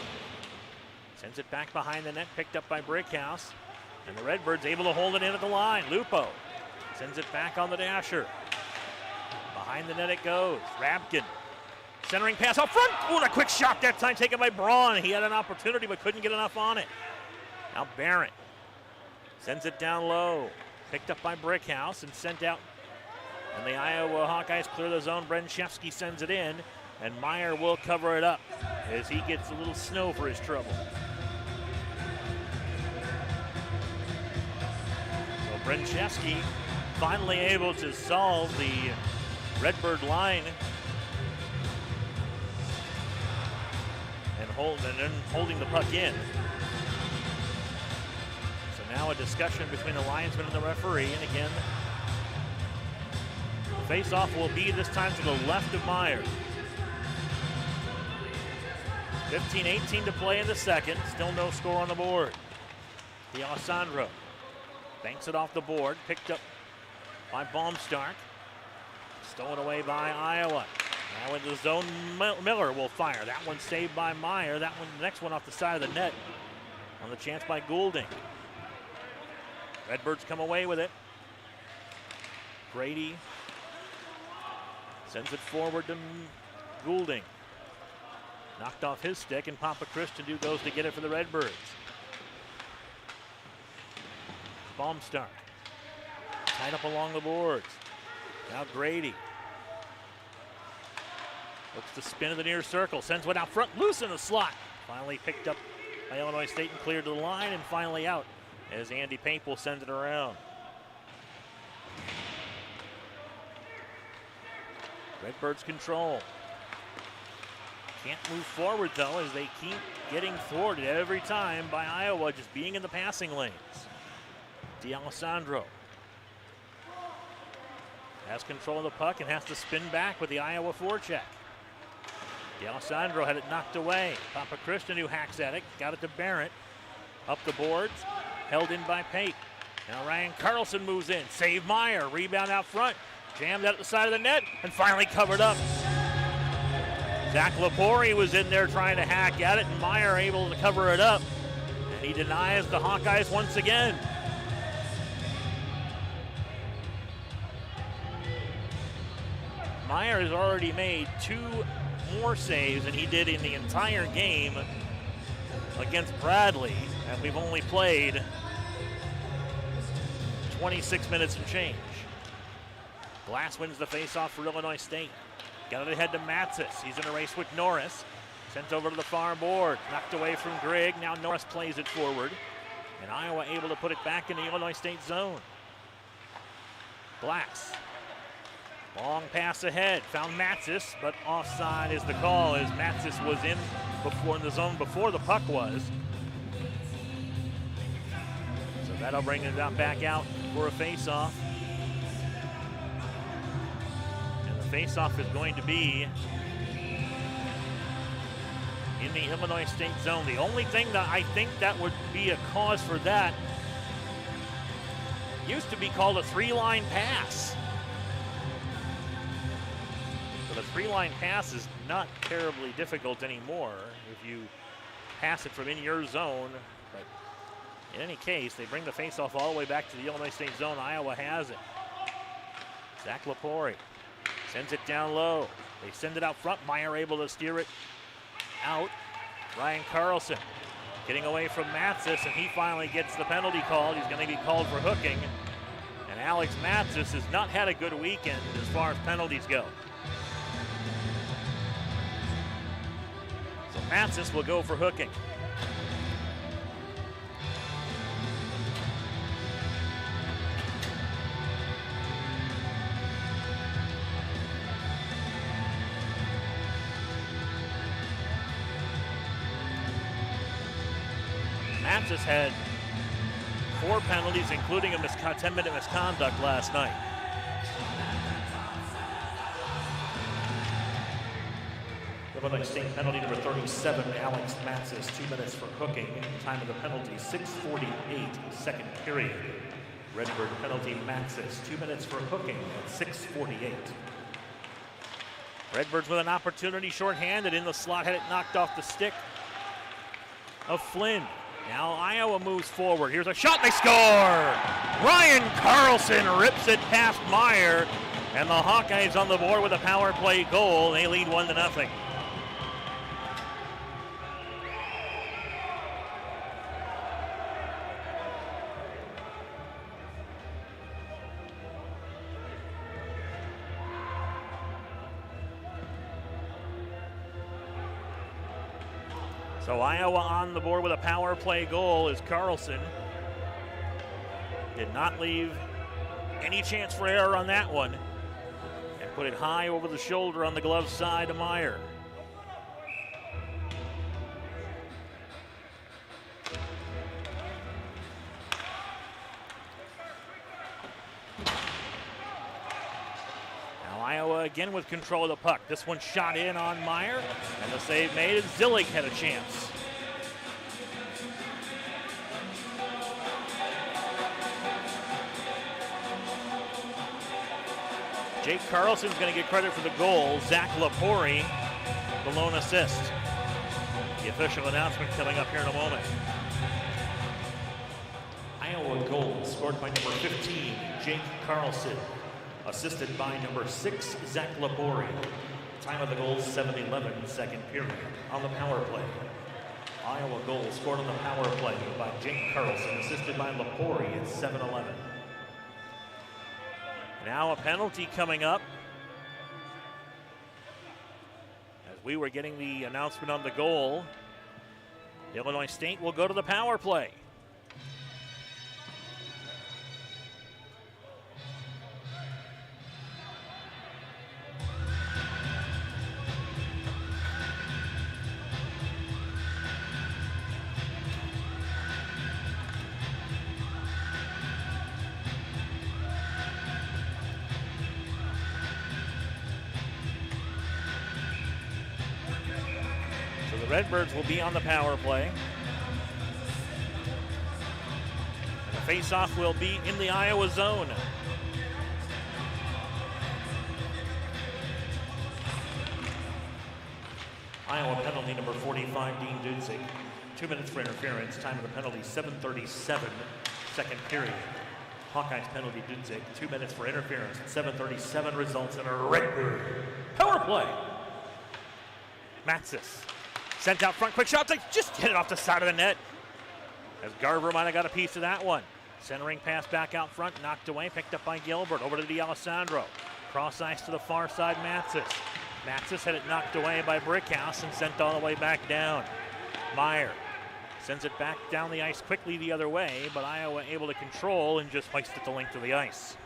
sends it back behind the net, picked up by Brickhouse. And the Redbirds able to hold it in at the line. Lupo sends it back on the dasher. Behind the net it goes. Rabkin centering pass out front. Ooh, a quick shot that time taken by Braun. He had an opportunity but couldn't get enough on it. Now Barrett sends it down low. Picked up by Brickhouse and sent out. And the Iowa Hawkeyes clear the zone. Brenchevsky sends it in. And Meyer will cover it up as he gets a little snow for his trouble. So Brenchevsky finally able to solve the Redbird line. And holding the puck in. Now a discussion between the linesman and the referee, and again, the face-off will be this time to the left of Meyer. 15-18 to play in the second, still no score on the board. D'Alessandro banks it off the board, picked up by Baumstark, stolen away by Iowa. Now into the zone, Miller will fire. That one saved by Meyer, that one, the next one off the side of the net on the chance by Goulding. Redbirds come away with it. Grady sends it forward to Goulding. Knocked off his stick, and Papa Christian goes to get it for the Redbirds. Baumstark tied up along the boards. Now Grady looks to spin in the near circle, sends one out front, loose in the slot. Finally picked up by Illinois State and cleared to the line, and finally out as Andy Pape will send it around. Redbirds control. Can't move forward though as they keep getting thwarted every time by Iowa just being in the passing lanes. D'Alessandro has control of the puck and has to spin back with the Iowa forecheck. D'Alessandro had it knocked away. Papa Christian, who hacks at it, got it to Barrett. Up the boards, held in by Pape. Now Ryan Carlson moves in. Save Meyer. Rebound out front. Jammed out at the side of the net and finally covered up. Zach Lepori was in there trying to hack at it, and Meyer able to cover it up. And he denies the Hawkeyes once again. Meyer has already made 2 more saves than he did in the entire game against Bradley, and we've only played 26 minutes and change. Glass wins the faceoff for Illinois State. Got it ahead to Matsis. He's in a race with Norris. Sent over to the far board. Knocked away from Grigg. Now Norris plays it forward. And Iowa able to put it back in the Illinois State zone. Glass. Long pass ahead. Found Matsis, but offside is the call as Matsis was in the zone before the puck was. So that'll bring it back out for a faceoff. Faceoff is going to be in the Illinois State zone. The only thing that I think that would be a cause for that used to be called a 3-line pass. But a 3-line pass is not terribly difficult anymore if you pass it from in your zone. But in any case, they bring the faceoff all the way back to the Illinois State zone. Iowa has it. Zach Lepori sends it down low. They send it out front. Meyer able to steer it out. Ryan Carlson getting away from Matsis, and he finally gets the penalty called. He's going to be called for hooking. And Alex Matsis has not had a good weekend as far as penalties go. So Matsis will go for hooking. Matsis had 4 penalties, including a 10-minute misconduct last night. Illinois State penalty number 37, Alex Matsis, 2 minutes for hooking. Time of the penalty, 6:48, second period. Redbird penalty, Matsis, 2 minutes for hooking at 6:48. Redbirds with an opportunity, shorthanded in the slot, had it knocked off the stick of Flynn. Now Iowa moves forward. Here's a shot, they score! Ryan Carlson rips it past Meyer, and the Hawkeyes on the board with a power play goal. They lead 1-0. So Iowa on the board with a power play goal as Carlson did not leave any chance for error on that one and put it high over the shoulder on the glove side to Meyer. Now Iowa again with control of the puck. This one shot in on Meyer, and the save made, and Zillig had a chance. Jake Carlson's going to get credit for the goal. Zach Lepori, the lone assist. The official announcement coming up here in a moment. Iowa goal scored by number 15, Jake Carlson. Assisted by number 6, Zach Lepori. Time of the goal, 7:11, second period. On the power play, Iowa goal scored on the power play by Jake Carlson, assisted by Lepori at 7:11. Now a penalty coming up. As we were getting the announcement on the goal, Illinois State will go to the power play. Redbirds will be on the power play. And the Face-off will be in the Iowa zone. Iowa penalty number 45, Dean Dudzik. 2 minutes for interference. Time of the penalty, 7:37, second period. Hawkeyes penalty, Dudzik. 2 minutes for interference. 7:37 results in a Redbird power play. Matsis sent out front, quick shot. They just hit it off the side of the net. As Garver might have got a piece of that one. Centering pass back out front, knocked away, picked up by Gilbert. Over to D'Alessandro. Cross ice to the far side, Matsis. Matsis had it knocked away by Brickhouse and sent all the way back down. Meyer sends it back down the ice quickly the other way, but Iowa able to control and just hoist it the length of the ice.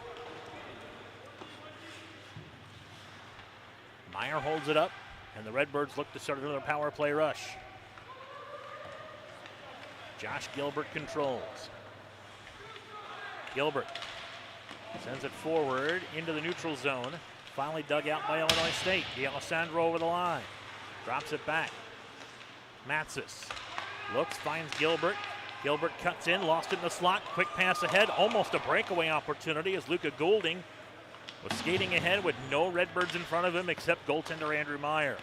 Meyer holds it up, and the Redbirds look to start another power play rush. Josh Gilbert controls. Gilbert sends it forward into the neutral zone. Finally dug out by Illinois State. D'Alessandro over the line. Drops it back. Matsis looks, finds Gilbert. Gilbert cuts in, lost it in the slot. Quick pass ahead, almost a breakaway opportunity as Luca Goulding was skating ahead with no Redbirds in front of him except goaltender Andrew Meyer.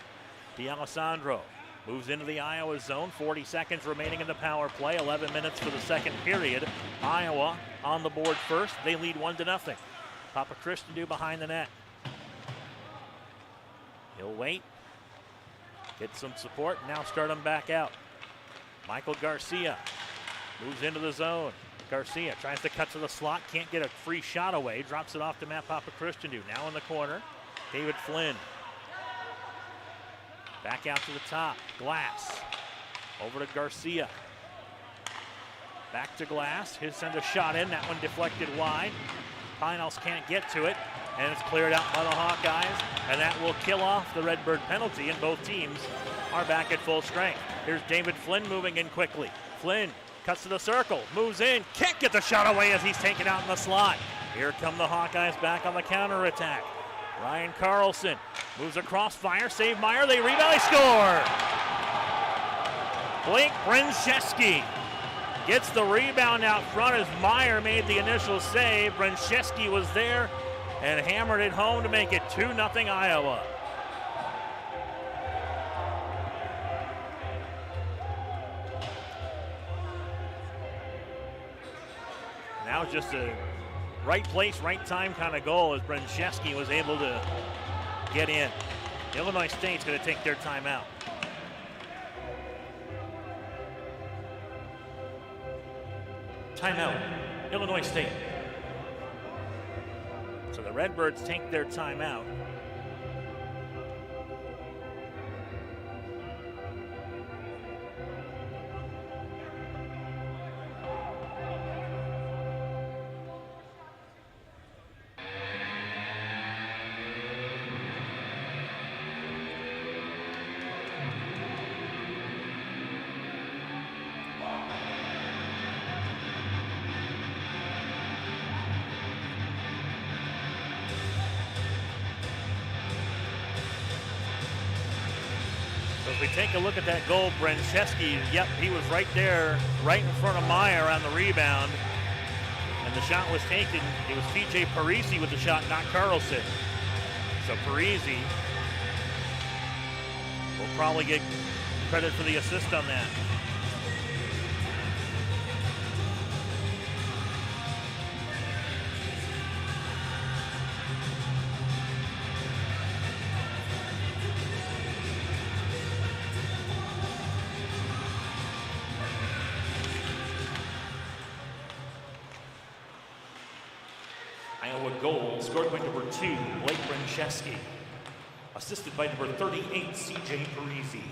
D'Alessandro moves into the Iowa zone. 40 seconds remaining in the power play. 11 minutes for the second period. Iowa on the board first. They lead 1-0. Papa Christian behind the net. He'll wait, get some support, now start him back out. Michael Garcia moves into the zone. Garcia tries to cut to the slot, can't get a free shot away, drops it off to Matt Papachristian. Now in the corner, David Flynn. Back out to the top, Glass. Over to Garcia. Back to Glass, he'll send a shot in, that one deflected wide. Pinels can't get to it. And it's cleared out by the Hawkeyes, and that will kill off the Redbird penalty, and both teams are back at full strength. Here's David Flynn moving in quickly. Flynn cuts to the circle, moves in, can't get the shot away as he's taken out in the slot. Here come the Hawkeyes back on the counterattack. Ryan Carlson moves across, fire, save Meyer, they rebound, they score! Blake Brzezinski gets the rebound out front as Meyer made the initial save. Brzezinski was there and hammered it home to make it 2-0 Iowa. Now just a right place, right time kind of goal as Brzezinski was able to get in. Illinois State's going to take their timeout. Timeout, Illinois State. So the Redbirds take their timeout. We take a look at that goal, Brzezinski, yep, he was right there, right in front of Meyer on the rebound. And the shot was taken. It was PJ Parisi with the shot, not Carlson. So Parisi will probably get credit for the assist on that. Iowa goal scored by number 2, Blake Brzezinski. Assisted by number 38, CJ Parisi.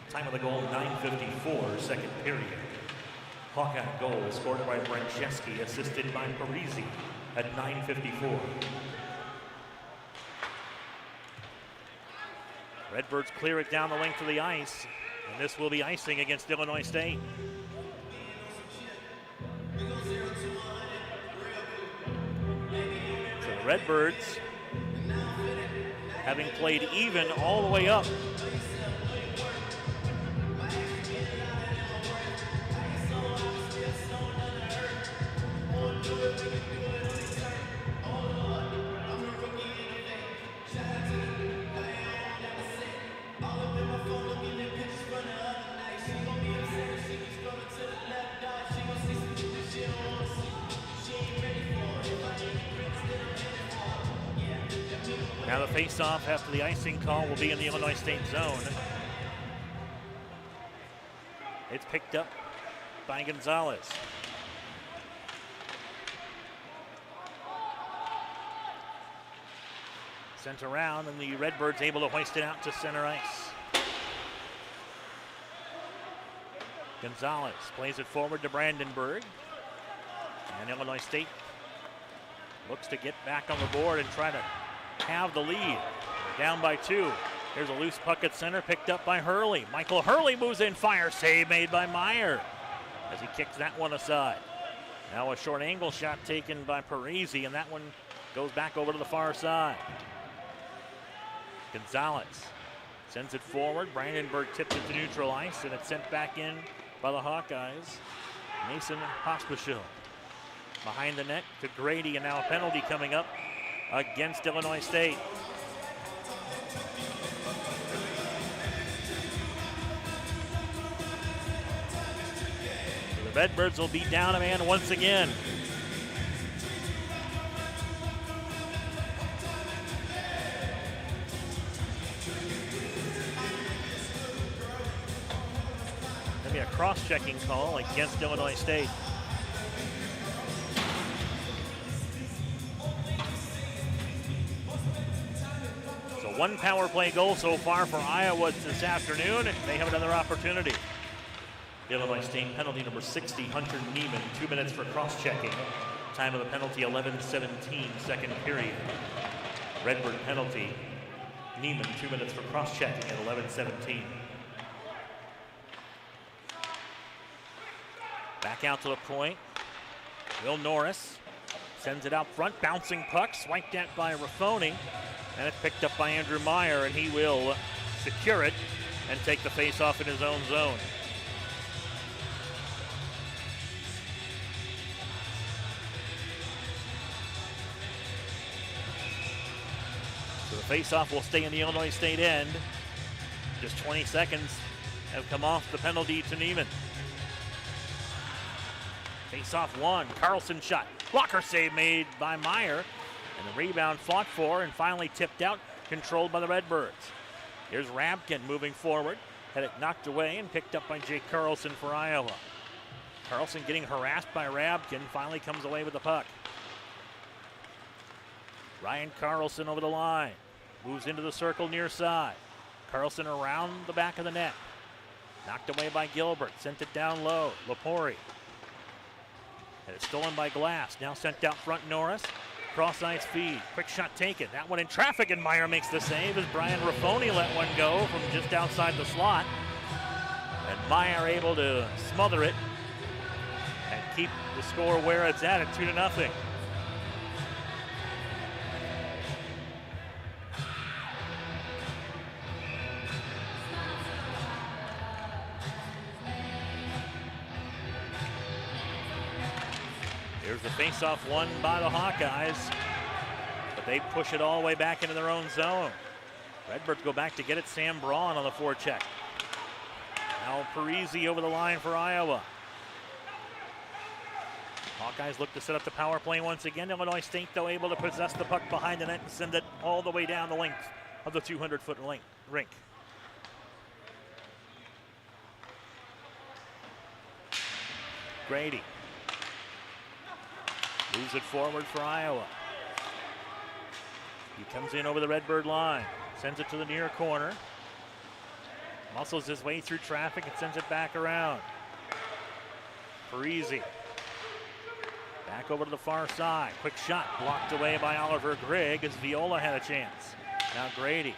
Time of the goal, 9:54, second period. Hawkeye goal scored by Brzezinski, assisted by Parisi at 9:54. Redbirds clear it down the length of the ice, and this will be icing against Illinois State. Redbirds, having played even all the way up. Now the face-off after the icing call will be in the Illinois State zone. It's picked up by Gonzalez. Sent around, and the Redbirds able to hoist it out to center ice. Gonzalez plays it forward to Brandenburg. And Illinois State looks to get back on the board and try to have the lead. Down by 2. Here's a loose puck at center, picked up by Hurley. Michael Hurley moves in, fire save made by Meyer as he kicks that one aside. Now a short angle shot taken by Parisi, and that one goes back over to the far side. Gonzalez sends it forward. Brandenburg tips it to neutral ice, and it's sent back in by the Hawkeyes. Mason Pospisil behind the net to Grady, and now a penalty coming up against Illinois State. The Redbirds will be down a man once again. Maybe a cross-checking call against Illinois State. So one power play goal so far for Iowa this afternoon. They have another opportunity. Illinois State penalty number 60, Hunter Neiman, 2 minutes for cross-checking. Time of the penalty, 11:17, second period. Redbird penalty, Neiman, 2 minutes for cross-checking at 11:17. Back out to the point. Will Norris sends it out front, bouncing puck, swiped at by Raffoni, and it's picked up by Andrew Meyer, and he will secure it and take the face-off in his own zone. So the face-off will stay in the Illinois State end. Just 20 seconds have come off the penalty to Neiman. Face-off one, Carlson shot. Blocker save made by Meyer. And the rebound fought for and finally tipped out, controlled by the Redbirds. Here's Rabkin moving forward. Had it knocked away and picked up by Jake Carlson for Iowa. Carlson getting harassed by Rabkin, finally comes away with the puck. Ryan Carlson over the line. Moves into the circle near side. Carlson around the back of the net. Knocked away by Gilbert, sent it down low. Lepori. And it's stolen by Glass. Now sent out front Norris. Cross ice feed. Quick shot taken. That one in traffic, and Meyer makes the save as Brian Raffoni let one go from just outside the slot. And Meyer able to smother it and keep the score where it's at 2-0. Here's the face-off won by the Hawkeyes, but they push it all the way back into their own zone. Redbirds go back to get it. Sam Braun on the forecheck. Now Parisi over the line for Iowa. Hawkeyes look to set up the power play once again. Illinois State, though, able to possess the puck behind the net and send it all the way down the length of the 200-foot rink. Grady moves it forward for Iowa. He comes in over the Redbird line, sends it to the near corner. Muscles his way through traffic and sends it back around. Parisi. Back over to the far side. Quick shot blocked away by Oliver Grigg as Viola had a chance. Now Grady.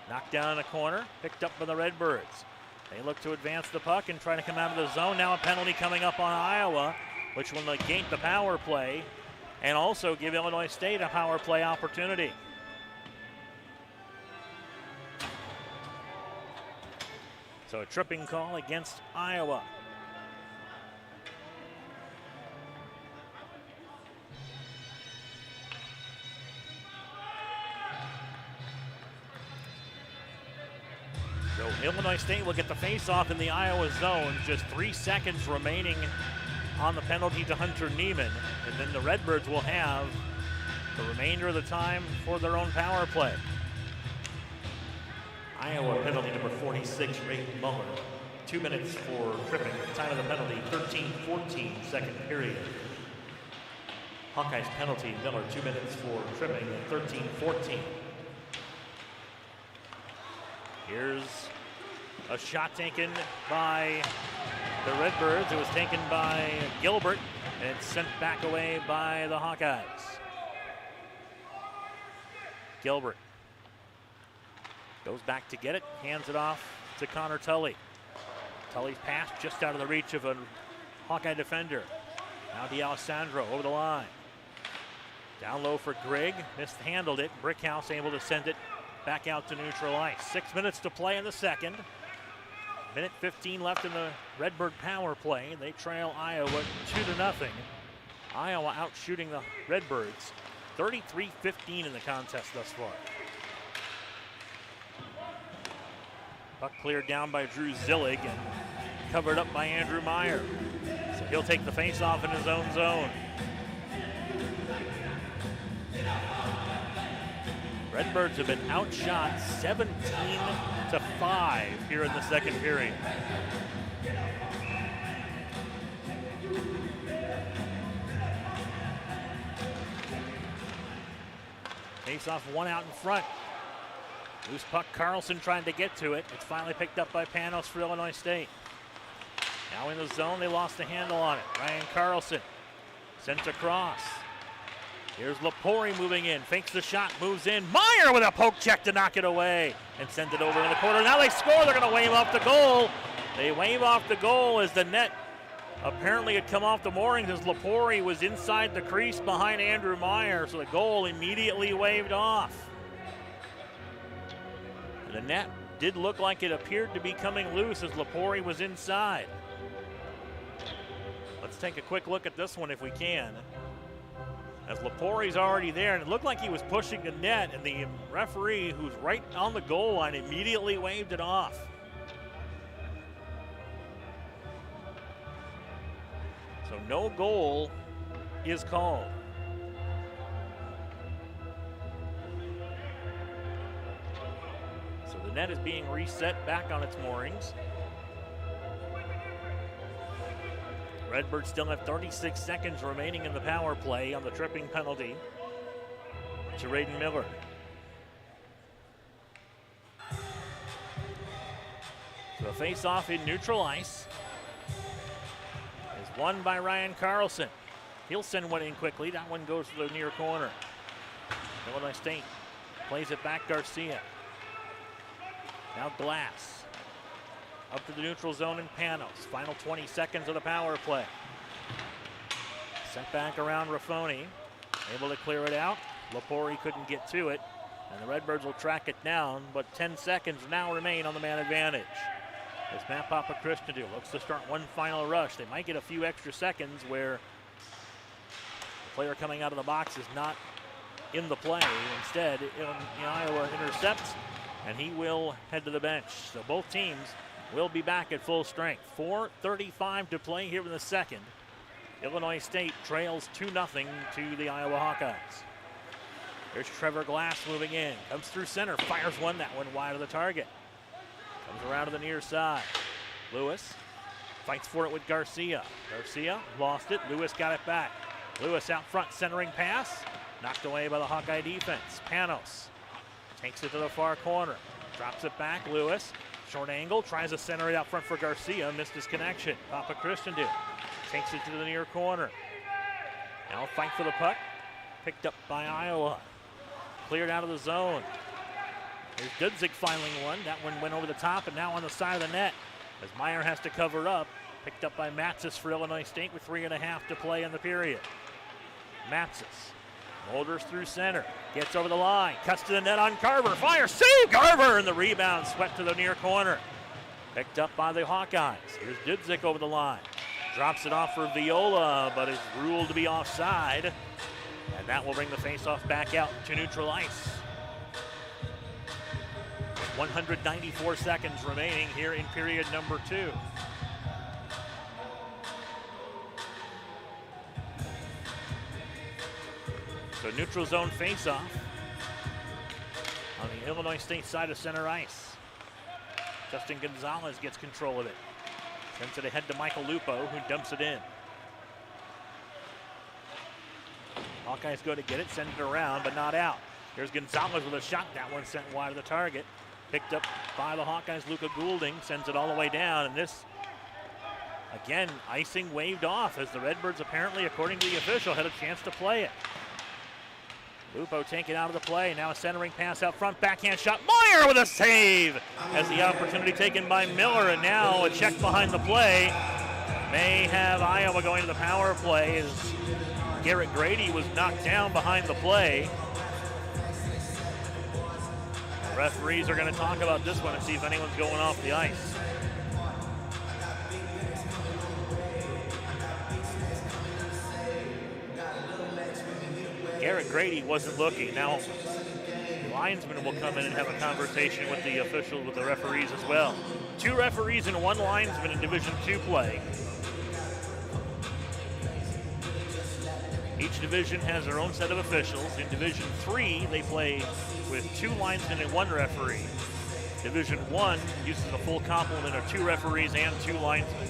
Knocked down in the corner, picked up by the Redbirds. They look to advance the puck and try to come out of the zone. Now a penalty coming up on Iowa, which will negate the power play and also give Illinois State a power play opportunity. So a tripping call against Iowa. So Illinois State will get the face-off in the Iowa zone. Just 3 seconds remaining on the penalty to Hunter Neiman, and then the Redbirds will have the remainder of the time for their own power play. Iowa penalty number 46, Ray Muller. 2 minutes for tripping. Time of the penalty, 13-14, second period. Hawkeyes penalty, Miller, 2 minutes for tripping at 13-14. Here's a shot taken by the Redbirds. It was taken by Gilbert, and it's sent back away by the Hawkeyes. Gilbert goes back to get it, hands it off to Connor Tully. Tully's pass just out of the reach of a Hawkeye defender. Now D'Alessandro over the line. Down low for Grigg, mishandled it. Brickhouse able to send it back out to neutral ice. 6 minutes to play in the second. Minute 15 left in the Redbird power play. They trail Iowa 2-0. Iowa out shooting the Redbirds 33-15 in the contest thus far. Puck cleared down by Drew Zillig and covered up by Andrew Meyer. So he'll take the face-off in his own zone. Redbirds have been outshot 17-5 here in the second period. Face-off one out in front. Loose puck, Carlson trying to get to it. It's finally picked up by Panos for Illinois State. Now in the zone, they lost the handle on it. Ryan Carlson sent across. Here's Lepori moving in, fakes the shot, moves in. Meyer with a poke check to knock it away and send it over in the corner. Now they score, they're gonna wave off the goal. They wave off the goal as the net apparently had come off the moorings as Lepori was inside the crease behind Andrew Meyer, so the goal immediately waved off. The net did look like it appeared to be coming loose as Lepori was inside. Let's take a quick look at this one if we can. As Lepori's already there, and it looked like he was pushing the net, and the referee, who's right on the goal line, immediately waved it off. So no goal is called. So the net is being reset back on its moorings. Redbirds still have 36 seconds remaining in the power play on the tripping penalty to Raiden Miller. So a face-off in neutral ice is won by Ryan Carlson. He'll send one in quickly. That one goes to the near corner. Illinois State plays it back, Garcia. Now Glass. Up to the neutral zone in Panos. Final 20 seconds of the power play. Sent back around Raffoni. Able to clear it out. Lepori couldn't get to it. And the Redbirds will track it down, but 10 seconds now remain on the man advantage. As Matt Papakrishnadu looks to start one final rush. They might get a few extra seconds where the player coming out of the box is not in the play. Instead, Iowa intercepts, and he will head to the bench. So both teams will be back at full strength. 4:35 to play here in the second. Illinois State trails 2-0 to the Iowa Hawkeyes. There's Trevor Glass moving in. Comes through center, fires one, that one wide of the target. Comes around to the near side. Lewis fights for it with Garcia. Garcia lost it. Lewis got it back. Lewis out front, centering pass. Knocked away by the Hawkeye defense. Panos takes it to the far corner. Drops it back. Lewis. Short angle, tries to center it out front for Garcia, missed his connection. Papakrishnadu takes it to the near corner. Now fight for the puck, picked up by Iowa. Cleared out of the zone. There's Dudzik filing one. That one went over the top and now on the side of the net as Meyer has to cover up. Picked up by Matsis for Illinois State with 3.5 to play in the period. Matsis moulders through center, gets over the line, cuts to the net on Carver, fire, save Carver, and the rebound swept to the near corner. Picked up by the Hawkeyes. Here's Dudzik over the line. Drops it off for Viola, but is ruled to be offside. And that will bring the faceoff back out to neutral ice. 194 seconds remaining here in period number 2. So neutral zone faceoff on the Illinois State side of center ice. Justin Gonzalez gets control of it. Sends it ahead to Michael Lupo, who dumps it in. Hawkeyes go to get it, send it around, but not out. Here's Gonzalez with a shot. That one sent wide of the target. Picked up by the Hawkeyes. Luca Goulding sends it all the way down, and this, again, icing waved off as the Redbirds apparently, according to the official, had a chance to play it. Lupo taken out of the play. Now a centering pass out front. Backhand shot. Meyer with a save as the opportunity taken by Miller. And now a check behind the play. May have Iowa going to the power play as Garrett Grady was knocked down behind the play. Referees are going to talk about this one and see if anyone's going off the ice. Garrett Grady wasn't looking. Now, linesmen will come in and have a conversation with the official, with the referees as well. 2 referees and 1 linesman in Division II play. Each division has their own set of officials. In Division III, they play with 2 linesmen and 1 referee. Division I uses a full complement of 2 referees and 2 linesmen.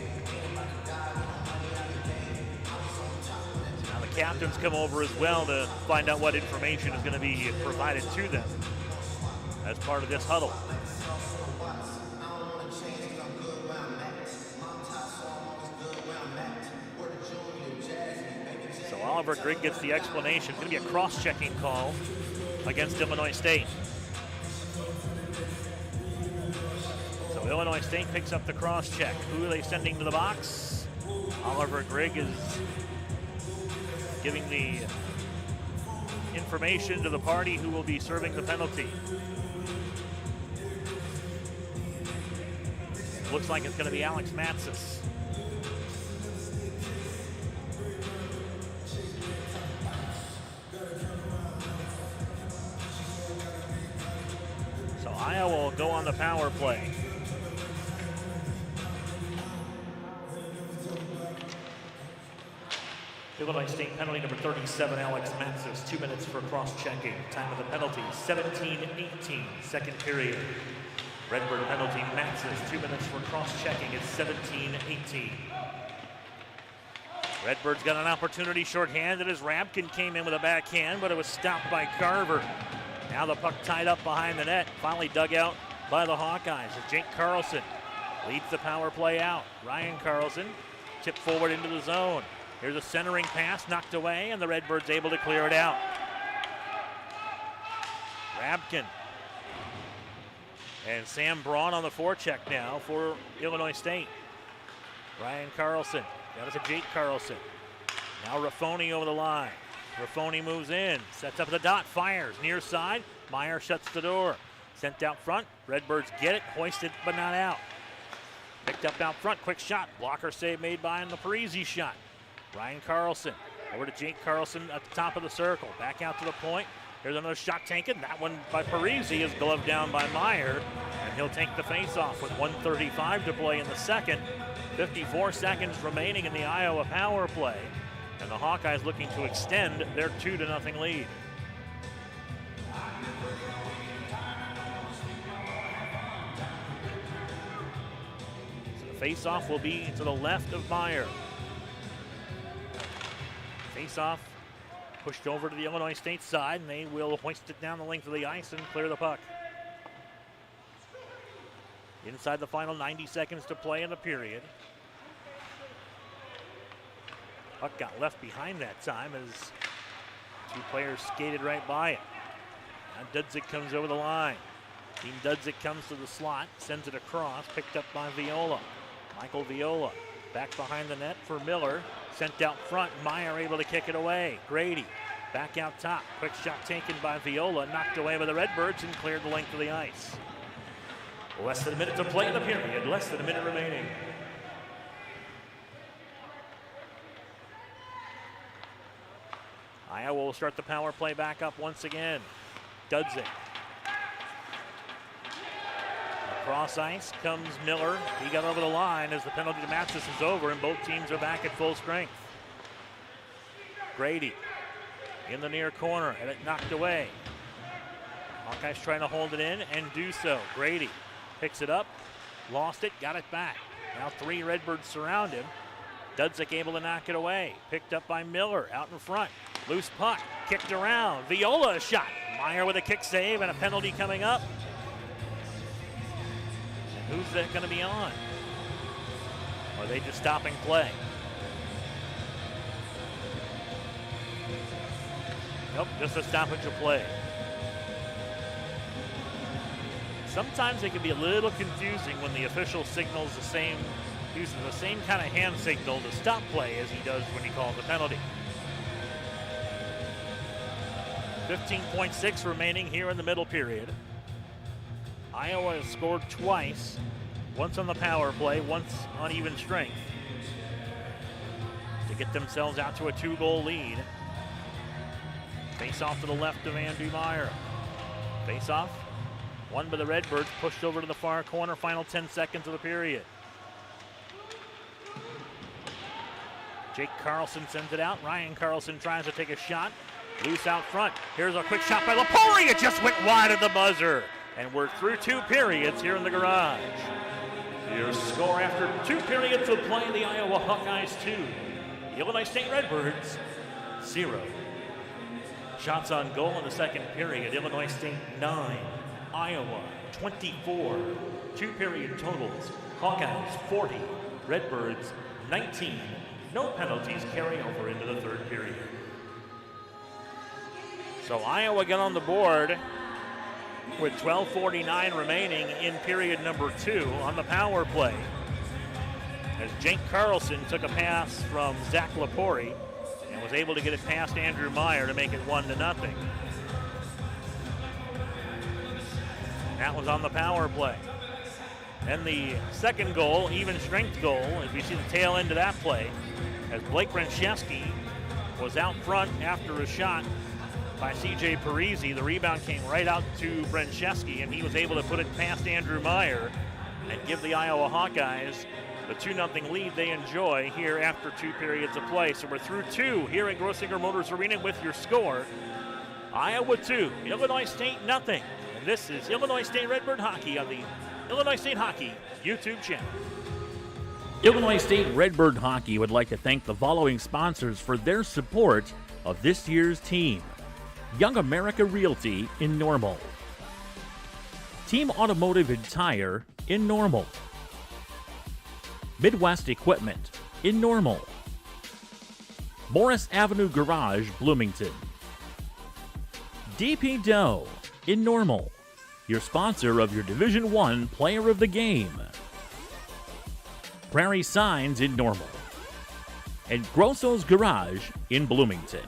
Captains come over as well to find out what information is going to be provided to them as part of this huddle. So Oliver Grigg gets the explanation. It's going to be a cross-checking call against Illinois State. So Illinois State picks up the cross-check. Who are they sending to the box? Oliver Grigg is giving the information to the party who will be serving the penalty. Looks like it's going to be Alex Matsis. So Iowa will go on the power play. Illinois State penalty number 37, Alex Matsis, 2 minutes for cross-checking. Time of the penalty, 17-18, second period. Redbird penalty, Matsis, 2 minutes for cross-checking. It's 17-18. Redbird's got an opportunity shorthanded as Rabkin came in with a backhand, but it was stopped by Carver. Now the puck tied up behind the net, finally dug out by the Hawkeyes as Jake Carlson leads the power play out. Ryan Carlson tipped forward into the zone. Here's a centering pass knocked away, and the Redbirds able to clear it out. Rabkin and Sam Braun on the forecheck now for Illinois State. Ryan Carlson, that was a Jake Carlson. Now Raffoni over the line. Raffoni moves in, sets up the dot, fires near side. Meyer shuts the door. Sent out front. Redbirds get it, hoisted but not out. Picked up out front, quick shot. Blocker save made by the Parisi shot. Ryan Carlson over to Jake Carlson at the top of the circle. Back out to the point. Here's another shot taken. That one by Parisi is gloved down by Meyer, and he'll take the face-off with 1:35 to play in the second. 54 seconds remaining in the Iowa power play, and the Hawkeyes looking to extend their 2-0 lead. So the face-off will be to the left of Meyer. Face-off pushed over to the Illinois State side, and they will hoist it down the length of the ice and clear the puck. Inside the final 90 seconds to play in the period. Puck got left behind that time as 2 players skated right by it. Now Dudzik comes over the line. Team Dudzik comes to the slot, sends it across, picked up by Viola. Michael Viola back behind the net for Miller. Sent out front, Meyer able to kick it away. Grady back out top. Quick shot taken by Viola, knocked away by the Redbirds and cleared the length of the ice. Less than a minute to play in the period, less than a minute remaining. Iowa will start the power play back up once again. Dudzik. Across ice comes Miller. He got over the line as the penalty to Matsis is over, and both teams are back at full strength. Grady in the near corner, had it knocked away. Hawkeyes trying to hold it in and do so. Grady picks it up, lost it, got it back. Now 3 Redbirds surround him. Dudzik able to knock it away. Picked up by Miller out in front. Loose puck, kicked around. Viola a shot. Meyer with a kick save and a penalty coming up. Who's that going to be on? Or are they just stopping play? Nope, just a stoppage of play. Sometimes it can be a little confusing when the official signals the same, uses the same kind of hand signal to stop play as he does when he calls a penalty. 15.6 remaining here in the middle period. Iowa has scored twice, once on the power play, once on even strength, to get themselves out to a 2-goal lead. Face off to the left of Andrew Meyer. Face off, won by the Redbirds, pushed over to the far corner, final 10 seconds of the period. Jake Carlson sends it out. Ryan Carlson tries to take a shot. Loose out front. Here's a quick shot by Lapori. It just went wide of the buzzer. And we're through 2 periods here in the garage. Your score after 2 periods of play, the Iowa Hawkeyes 2, the Illinois State Redbirds 0. Shots on goal in the second period, Illinois State 9, Iowa 24. 2 period totals, Hawkeyes 40, Redbirds 19. No penalties carry over into the third period. So Iowa got on the board with 12:49 remaining in period number 2 on the power play, as Jake Carlson took a pass from Zach Lapori and was able to get it past Andrew Meyer to make it 1-0. That was on the power play. Then the second goal, even strength goal, as we see the tail end of that play, as Blake Brenczewski was out front after a shot by C.J. Parisi. The rebound came right out to Brenczewski, and he was able to put it past Andrew Meyer and give the Iowa Hawkeyes the 2-0 lead they enjoy here after 2 periods of play. So we're through 2 here at Grossinger Motors Arena with your score. Iowa 2, Illinois State 0. And this is Illinois State Redbird Hockey on the Illinois State Hockey YouTube channel. Illinois State Redbird Hockey would like to thank the following sponsors for their support of this year's team. Young America Realty in Normal, Team Automotive and Tire in Normal, Midwest Equipment in Normal, Morris Avenue Garage, Bloomington, DP Doe in Normal, your sponsor of your Division I Player of the Game, Prairie Signs in Normal, and Grosso's Garage in Bloomington.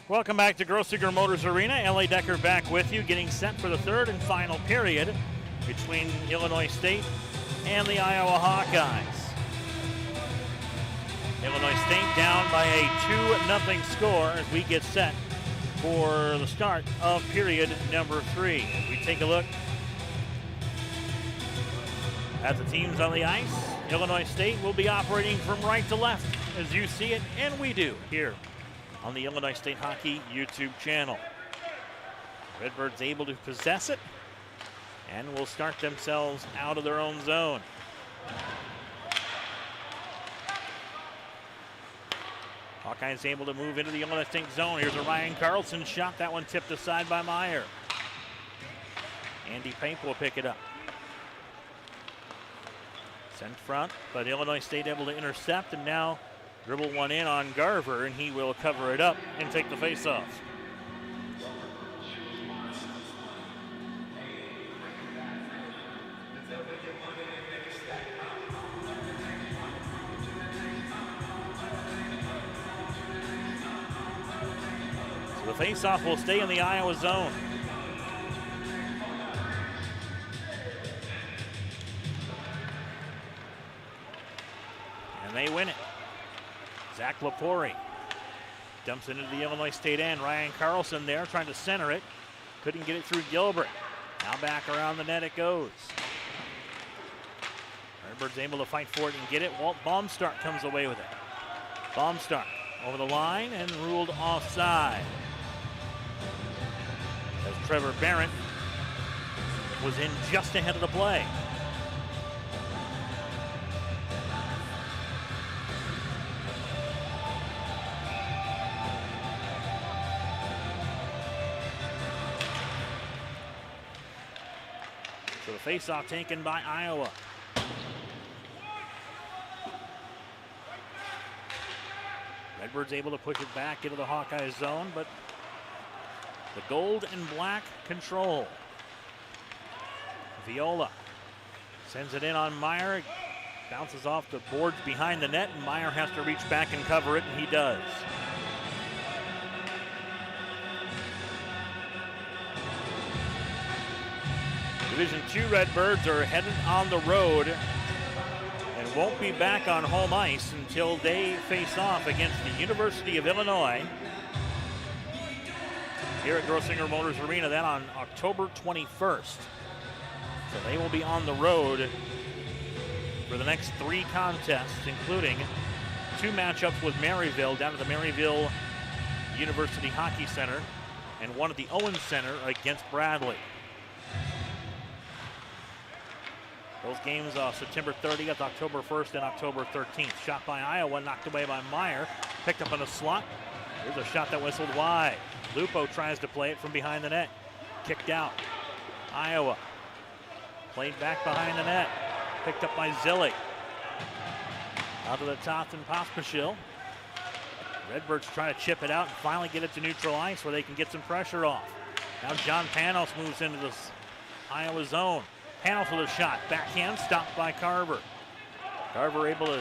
Welcome back to Grossinger Motors Arena. L.A. Decker back with you, getting set for the third and final period between Illinois State and the Iowa Hawkeyes. Illinois State down by a 2-0 score as we get set for the start of period number 3. As we take a look at the teams on the ice, Illinois State will be operating from right to left as you see it, and we do here on the Illinois State Hockey YouTube channel. Redbirds able to possess it and will start themselves out of their own zone. Hawkeyes able to move into the Illinois State zone. Here's a Ryan Carlson shot. That one tipped aside by Meyer. Andy Pape will pick it up. Sent front, but Illinois State able to intercept and now dribble one in on Garver, and he will cover it up and take the faceoff. So the faceoff will stay in the Iowa zone. And they win it. Zach Lepori dumps it into the Illinois State end. Ryan Carlson there trying to center it. Couldn't get it through Gilbert. Now back around the net it goes. Redbirds able to fight for it and get it. Walt Baumstark comes away with it. Baumstark over the line and ruled offside. As Trevor Barrett was in just ahead of the play. So the faceoff taken by Iowa. Redbirds able to push it back into the Hawkeye zone, but the gold and black control. Viola sends it in on Meyer. Bounces off the boards behind the net, and Meyer has to reach back and cover it, and he does. Division II Redbirds are headed on the road and won't be back on home ice until they face off against the University of Illinois here at Grossinger Motors Arena, then on October 21st. So they will be on the road for the next 3 contests, including 2 matchups with Maryville down at the Maryville University Hockey Center and 1 at the Owens Center against Bradley. Those games September 30th, October 1st, and October 13th. Shot by Iowa, knocked away by Meyer. Picked up in a slot. Here's a shot that whistled wide. Lupo tries to play it from behind the net. Kicked out. Iowa. Played back behind the net. Picked up by Zillig. Out to the top and Pospisil. Redbirds try to chip it out and finally get it to neutral ice where they can get some pressure off. Now John Panos moves into this Iowa zone. Panos with a shot. Backhand stopped by Carver. Carver able to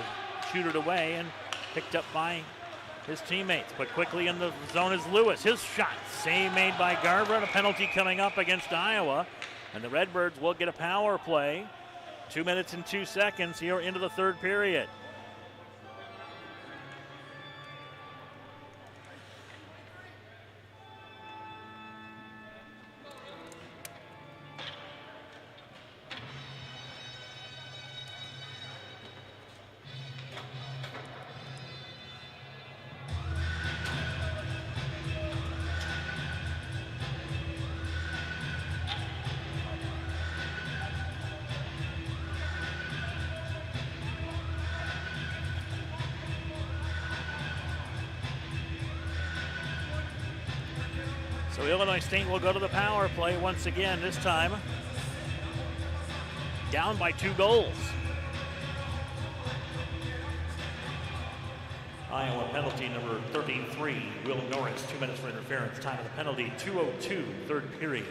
shoot it away and picked up by his teammates. But quickly in the zone is Lewis. His shot. Save made by Garver and a penalty coming up against Iowa. And the Redbirds will get a power play. 2 minutes and 2 seconds here into the third period. So Illinois State will go to the power play once again, this time down by 2 goals. Iowa penalty number 33, Will Norris, 2 minutes for interference. Time of the penalty, 2:02, third period.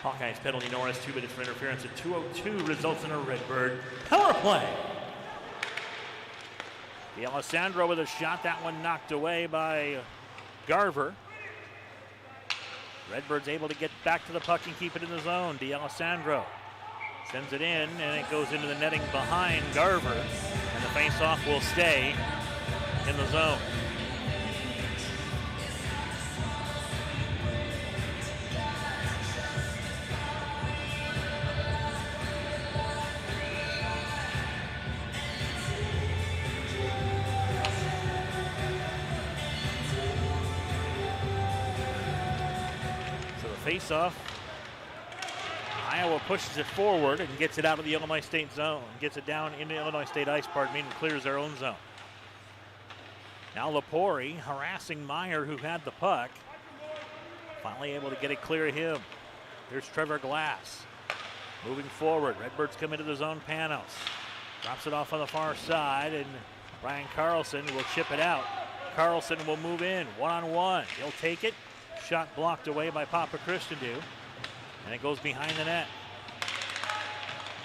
Hawkeyes penalty Norris, 2 minutes for interference at 2:02 results in a Redbird power play. D'Alessandro with a shot, that one knocked away by Garver. Redbirds able to get back to the puck and keep it in the zone. D'Alessandro sends it in, and it goes into the netting behind Garver, and the faceoff will stay in the zone. Face-off. Iowa pushes it forward and gets it out of the Illinois State zone. Gets it down into Illinois State ice, and clears their own zone. Now Lepori harassing Meyer, who had the puck. Finally able to get it clear of him. Here's Trevor Glass. Moving forward. Redbirds come into the zone. Panos drops it off on the far side, and Ryan Carlson will chip it out. Carlson will move in. One-on-one. He'll take it. Shot blocked away by Papa Christendu, and it goes behind the net.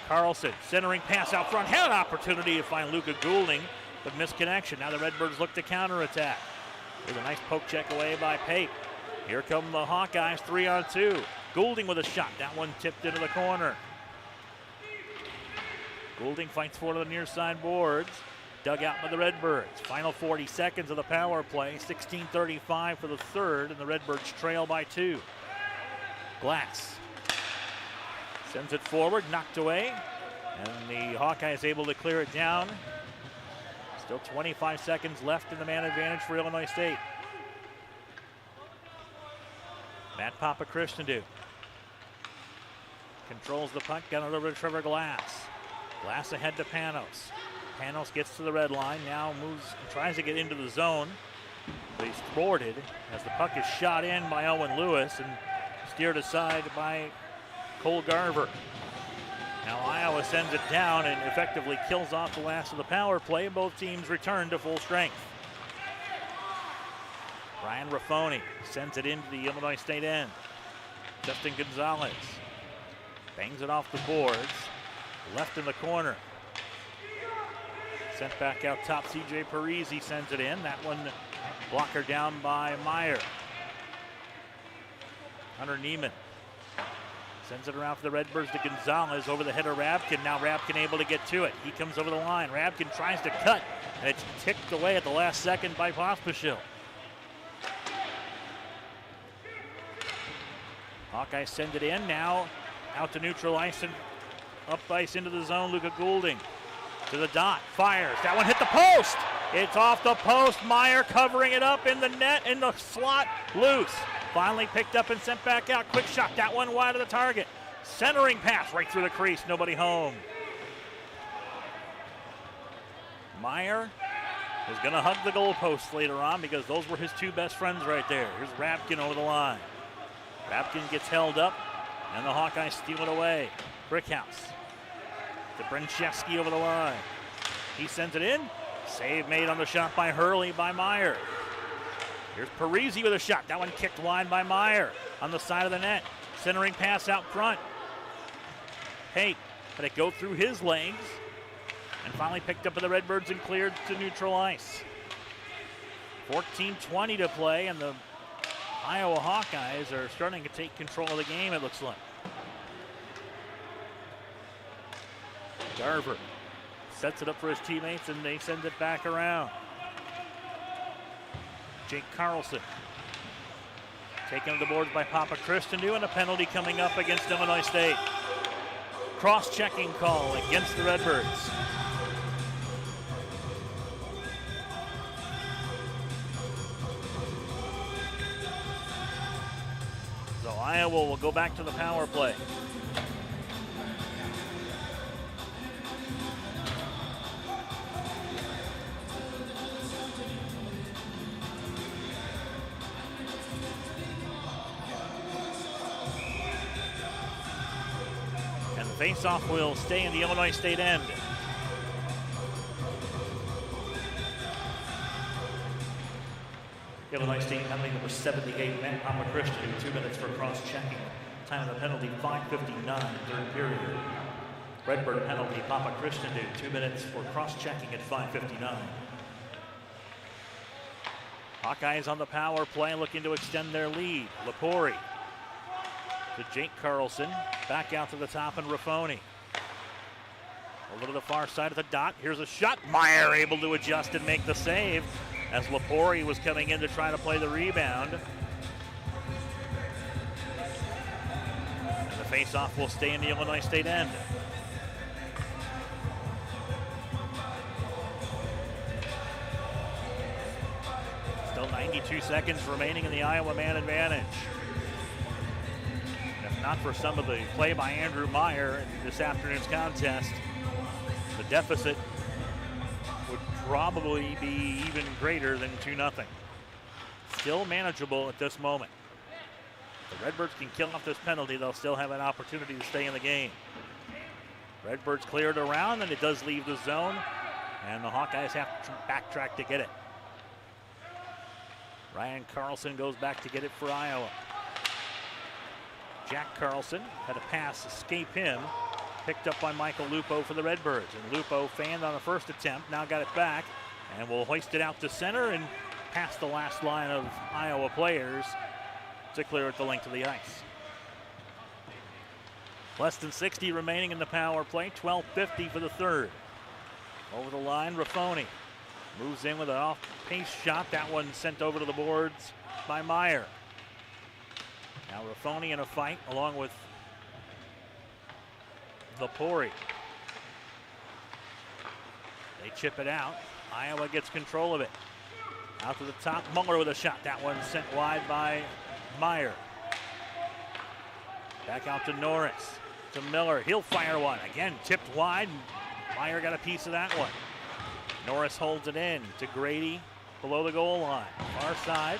Carlson, centering pass out front, had an opportunity to find Luca Goulding, but missed connection. Now the Redbirds look to counterattack. There's a nice poke check away by Pape. Here come the Hawkeyes, 3-on-2. Goulding with a shot. That one tipped into the corner. Goulding fights forward to the near side boards. Dug out by the Redbirds. Final 40 seconds of the power play. 16:35 for the third, and the Redbirds trail by 2. Glass sends it forward, knocked away, and the Hawkeyes able to clear it down. Still 25 seconds left in the man advantage for Illinois State. Matt Papa Christendu controls the puck, got it over to Trevor Glass. Glass ahead to Panos. Panos gets to the red line, now moves and tries to get into the zone, but he's thwarted as the puck is shot in by Owen Lewis and steered aside by Cole Garver. Now Iowa sends it down and effectively kills off the last of the power play. Both teams return to full strength. Ryan Raffoni sends it into the Illinois State end. Justin Gonzalez bangs it off the boards, left in the corner. Sent back out top, C.J. Parisi sends it in. That one blocker down by Meyer. Hunter Neiman sends it around for the Redbirds to Gonzalez over the head of Rabkin. Now Rabkin able to get to it. He comes over the line. Rabkin tries to cut, and it's ticked away at the last second by Pospisil. Hawkeyes send it in. Now out to neutral ice and up ice into the zone. Luca Goulding to the dot, fires. That one hit the post. It's off the post. Meyer covering it up in the net, in the slot, loose. Finally picked up and sent back out. Quick shot, that one wide of the target. Centering pass right through the crease, nobody home. Meyer is going to hug the goalposts later on because those were his two best friends right there. Here's Rabkin over the line. Rabkin gets held up, and the Hawkeyes steal it away. Brickhouse to Brenchevsky over the line. He sends it in. Save made on the shot by Hurley by Meyer. Here's Parisi with a shot. That one kicked wide by Meyer on the side of the net. Centering pass out front. Pape let it go through his legs and finally picked up by the Redbirds and cleared to neutral ice. 14:20 to play, and the Iowa Hawkeyes are starting to take control of the game, it looks like. Garver sets it up for his teammates, and they send it back around. Jake Carlson taken to the boards by Papa Christendu, and a penalty coming up against Illinois State. Cross-checking call against the Redbirds. So Iowa will go back to the power play. Face-off will stay in the Illinois State end. Illinois State penalty number 78, Matt Papa Christendu, 2 minutes for cross-checking. Time of the penalty, 5:59, third period. Redbird penalty, Papa Christendu, 2 minutes for cross-checking at 5:59. Hawkeyes on the power play looking to extend their lead. Lepori to Jake Carlson. Back out to the top and Raffoni. Over to the far side of the dot. Here's a shot. Meyer able to adjust and make the save as Lepori was coming in to try to play the rebound. And the face-off will stay in the Illinois State end. Still 92 seconds remaining in the Iowa man advantage. And if not for some of the play by Andrew Meyer in this afternoon's contest, the deficit would probably be even greater than 2-0. Still manageable at this moment. If the Redbirds can kill off this penalty, they'll still have an opportunity to stay in the game. Redbirds cleared around, and it does leave the zone, and the Hawkeyes have to backtrack to get it. Ryan Carlson goes back to get it for Iowa. Jack Carlson had a pass escape him. Picked up by Michael Lupo for the Redbirds. And Lupo fanned on the first attempt, now got it back, and will hoist it out to center and past the last line of Iowa players to clear at the length of the ice. Less than 60 remaining in the power play, 12:50 for the third. Over the line, Raffoni moves in with an off-pace shot. That one sent over to the boards by Meyer. Now Raffoni in a fight along with Lepori. They chip it out. Iowa gets control of it. Out to the top, Muller with a shot. That one sent wide by Meyer. Back out to Norris. To Miller. He'll fire one. Again, tipped wide. Meyer got a piece of that one. Norris holds it in to Grady below the goal line. Far side.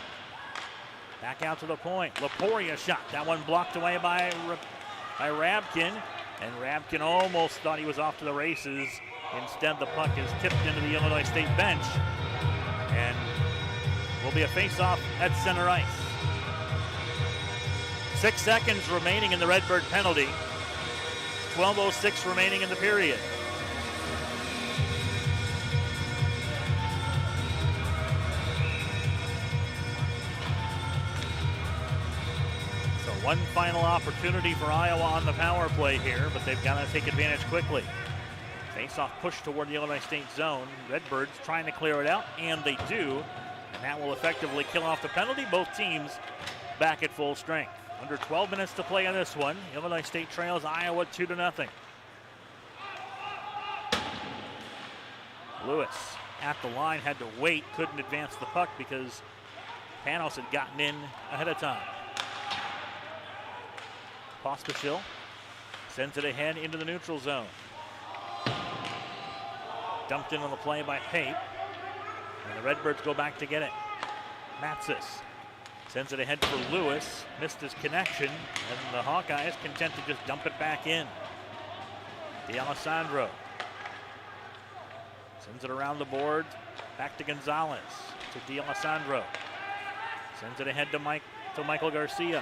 Back out to the point. Lepori a shot. That one blocked away by Rabkin. And Rabkin almost thought he was off to the races. Instead, the puck is tipped into the Illinois State bench. And will be a face-off at center ice. 6 seconds remaining in the Redbird penalty. 12:06 remaining in the period. One final opportunity for Iowa on the power play here, but they've got to take advantage quickly. Face-off push toward the Illinois State zone. Redbirds trying to clear it out, and they do. And that will effectively kill off the penalty. Both teams back at full strength. Under 12 minutes to play on this one. Illinois State trails Iowa 2-0. Lewis at the line, had to wait, couldn't advance the puck because Panos had gotten in ahead of time. Pospisil sends it ahead into the neutral zone. Dumped in on the play by Pape. And the Redbirds go back to get it. Matsis sends it ahead for Lewis. Missed his connection. And the Hawkeyes content to just dump it back in. D'Alessandro sends it around the board. Back to Gonzalez. To D'Alessandro. Sends it ahead to Michael Garcia.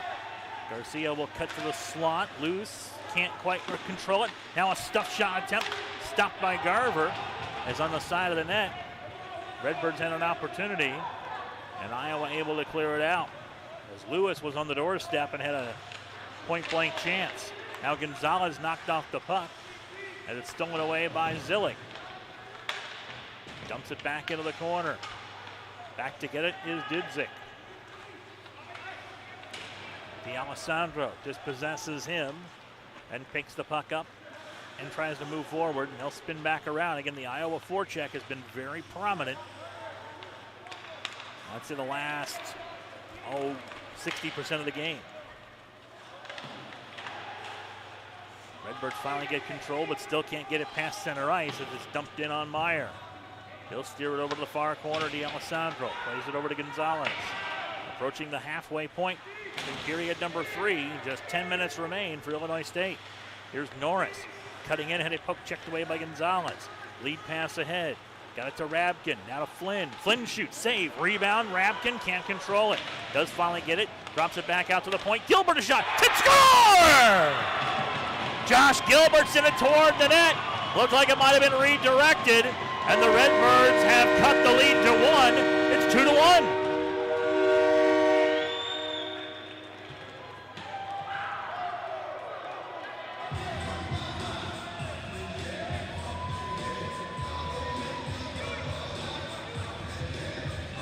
Garcia will cut to the slot, loose, can't quite control it. Now a stuff shot attempt, stopped by Garver, as on the side of the net. Redbirds had an opportunity, and Iowa able to clear it out. As Lewis was on the doorstep and had a point-blank chance. Now Gonzalez knocked off the puck, and it's stolen away by Zillick. Dumps it back into the corner. Back to get it is Dudzik. D'Alessandro dispossesses him and picks the puck up and tries to move forward, and they'll spin back around. Again, the Iowa forecheck has been very prominent. That's in the last, 60% of the game. Redbirds finally get control, but still can't get it past center ice as it's dumped in on Meyer. He'll steer it over to the far corner. D'Alessandro plays it over to Gonzalez. Approaching the halfway point in period number 3. Just 10 minutes remain for Illinois State. Here's Norris cutting in, had it poke checked away by Gonzalez. Lead pass ahead. Got it to Rabkin. Now to Flynn. Flynn shoots, save, rebound. Rabkin can't control it. Does finally get it. Drops it back out to the point. Gilbert a shot. Hit score! Josh Gilbert sent it toward the net. Looked like it might have been redirected. And the Redbirds have cut the lead to 1. It's 2-1.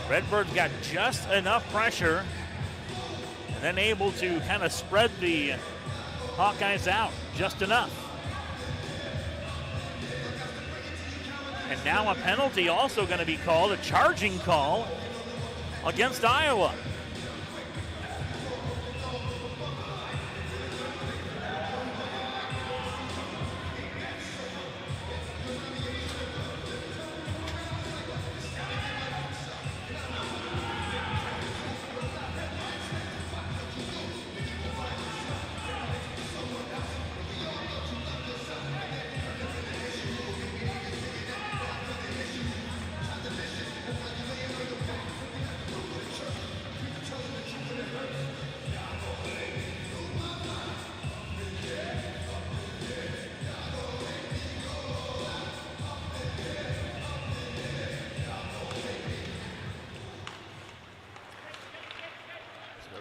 Redbirds got just enough pressure and then able to kind of spread the Hawkeyes out just enough. And now a penalty also going to be called, a charging call against Iowa.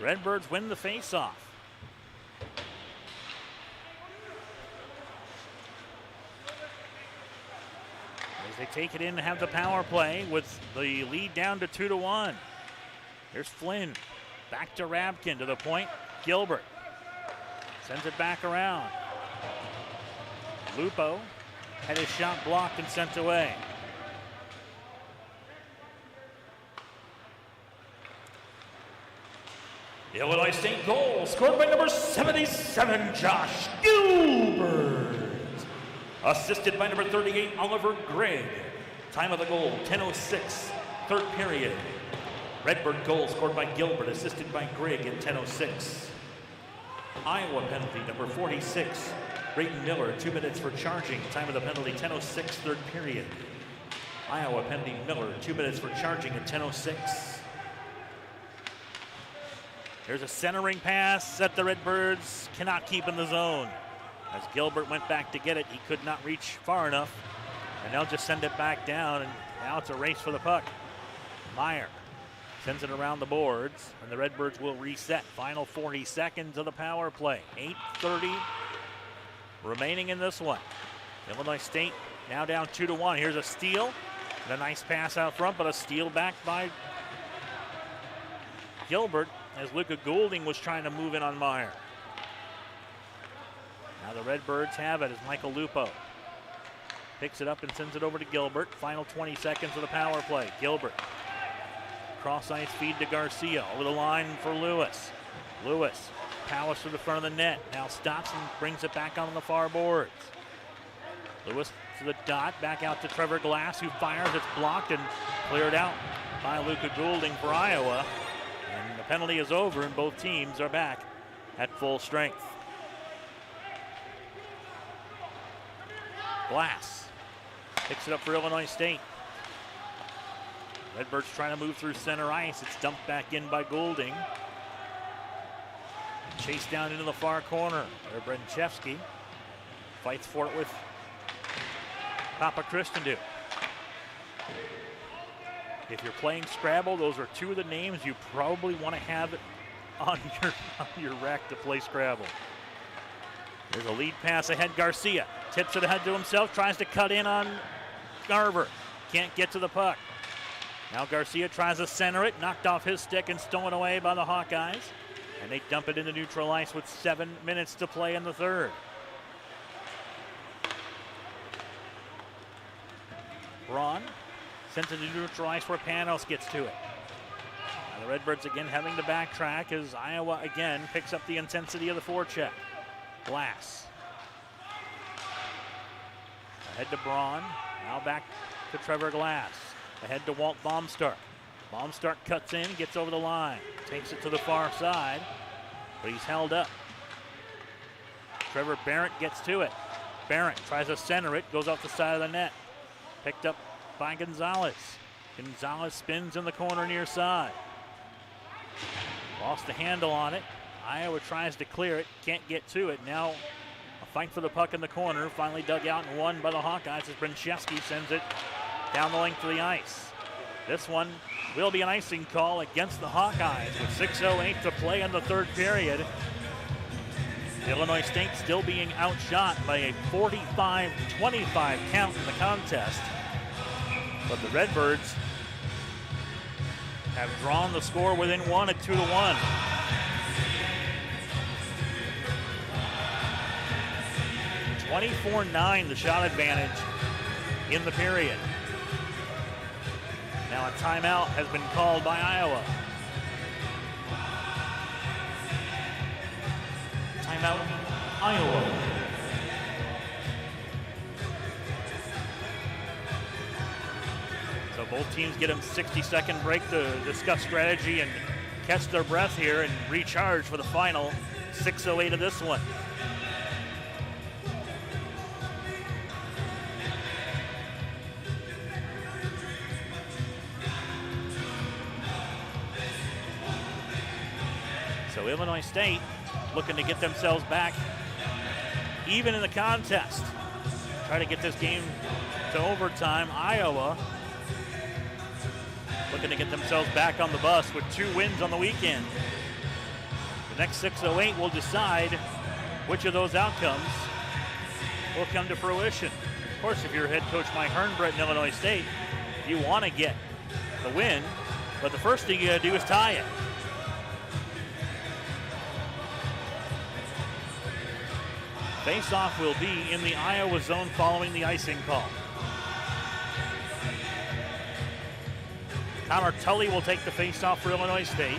Redbirds win the face-off. As they take it in to have the power play with the lead down to 2-1. Here's Flynn. Back to Rabkin to the point. Gilbert sends it back around. Lupo had his shot blocked and sent away. The Illinois State goal scored by number 77, Josh Gilbert. Assisted by number 38, Oliver Gregg. Time of the goal, 10:06, third period. Redbird goal scored by Gilbert, assisted by Gregg at 10:06. Iowa penalty, number 46, Brayton Miller, 2 minutes for charging. Time of the penalty, 10:06, third period. Iowa penalty, Miller, 2 minutes for charging at 10:06. There's a centering pass that the Redbirds cannot keep in the zone. As Gilbert went back to get it, he could not reach far enough. And they'll just send it back down, and now it's a race for the puck. Meyer sends it around the boards, and the Redbirds will reset. Final 40 seconds of the power play. 8:30 remaining in this one. Illinois State now down 2-1. Here's a steal, and a nice pass out front, but a steal back by Gilbert, as Luca Goulding was trying to move in on Meyer. Now the Redbirds have it as Michael Lupo picks it up and sends it over to Gilbert. Final 20 seconds of the power play. Gilbert, cross ice feed to Garcia, over the line for Lewis. Lewis powers to the front of the net, now stops and brings it back on the far boards. Lewis to the dot, back out to Trevor Glass, who fires, it's blocked and cleared out by Luca Goulding for Iowa. And the penalty is over, and both teams are back at full strength. Glass picks it up for Illinois State. Redbirds trying to move through center ice. It's dumped back in by Goulding. Chased down into the far corner. There, Brenchevsky fights for it with Papa Christendu. If you're playing Scrabble, those are two of the names you probably want to have on your rack to play Scrabble. There's a lead pass ahead. Garcia tips it ahead to himself, tries to cut in on Garver. Can't get to the puck. Now Garcia tries to center it, knocked off his stick and stolen away by the Hawkeyes. And they dump it into neutral ice with 7 minutes to play in the third. Braun sends it to neutral ice where Panos gets to it. Now the Redbirds again having to backtrack as Iowa again picks up the intensity of the forecheck. Glass. Ahead to Braun. Now back to Trevor Glass. Ahead to Walt Baumstark. Baumstark cuts in, gets over the line. Takes it to the far side, but he's held up. Trevor Barrett gets to it. Barrett tries to center it, goes off the side of the net. Picked up by Gonzalez. Gonzalez spins in the corner near side. Lost the handle on it. Iowa tries to clear it, can't get to it. Now a fight for the puck in the corner, finally dug out and won by the Hawkeyes as Brenchevsky sends it down the length of the ice. This one will be an icing call against the Hawkeyes with 6:08 to play in the third period. Illinois State still being outshot by a 45-25 count in the contest. But the Redbirds have drawn the score within one at 2-1. (24-9) the shot advantage in the period. Now a timeout has been called by Iowa. Timeout, Iowa. So both teams get a 60-second break to discuss strategy and catch their breath here and recharge for the final 6:08 of this one. So Illinois State looking to get themselves back even in the contest. Try to get this game to overtime. Iowa looking to get themselves back on the bus with 2 wins on the weekend. The next 6:08 will decide which of those outcomes will come to fruition. Of course, if you're head coach Mike Hernbrett in Illinois State, you want to get the win, but the first thing you got to do is tie it. Face-off will be in the Iowa zone following the icing call. Connor Tully will take the face-off for Illinois State.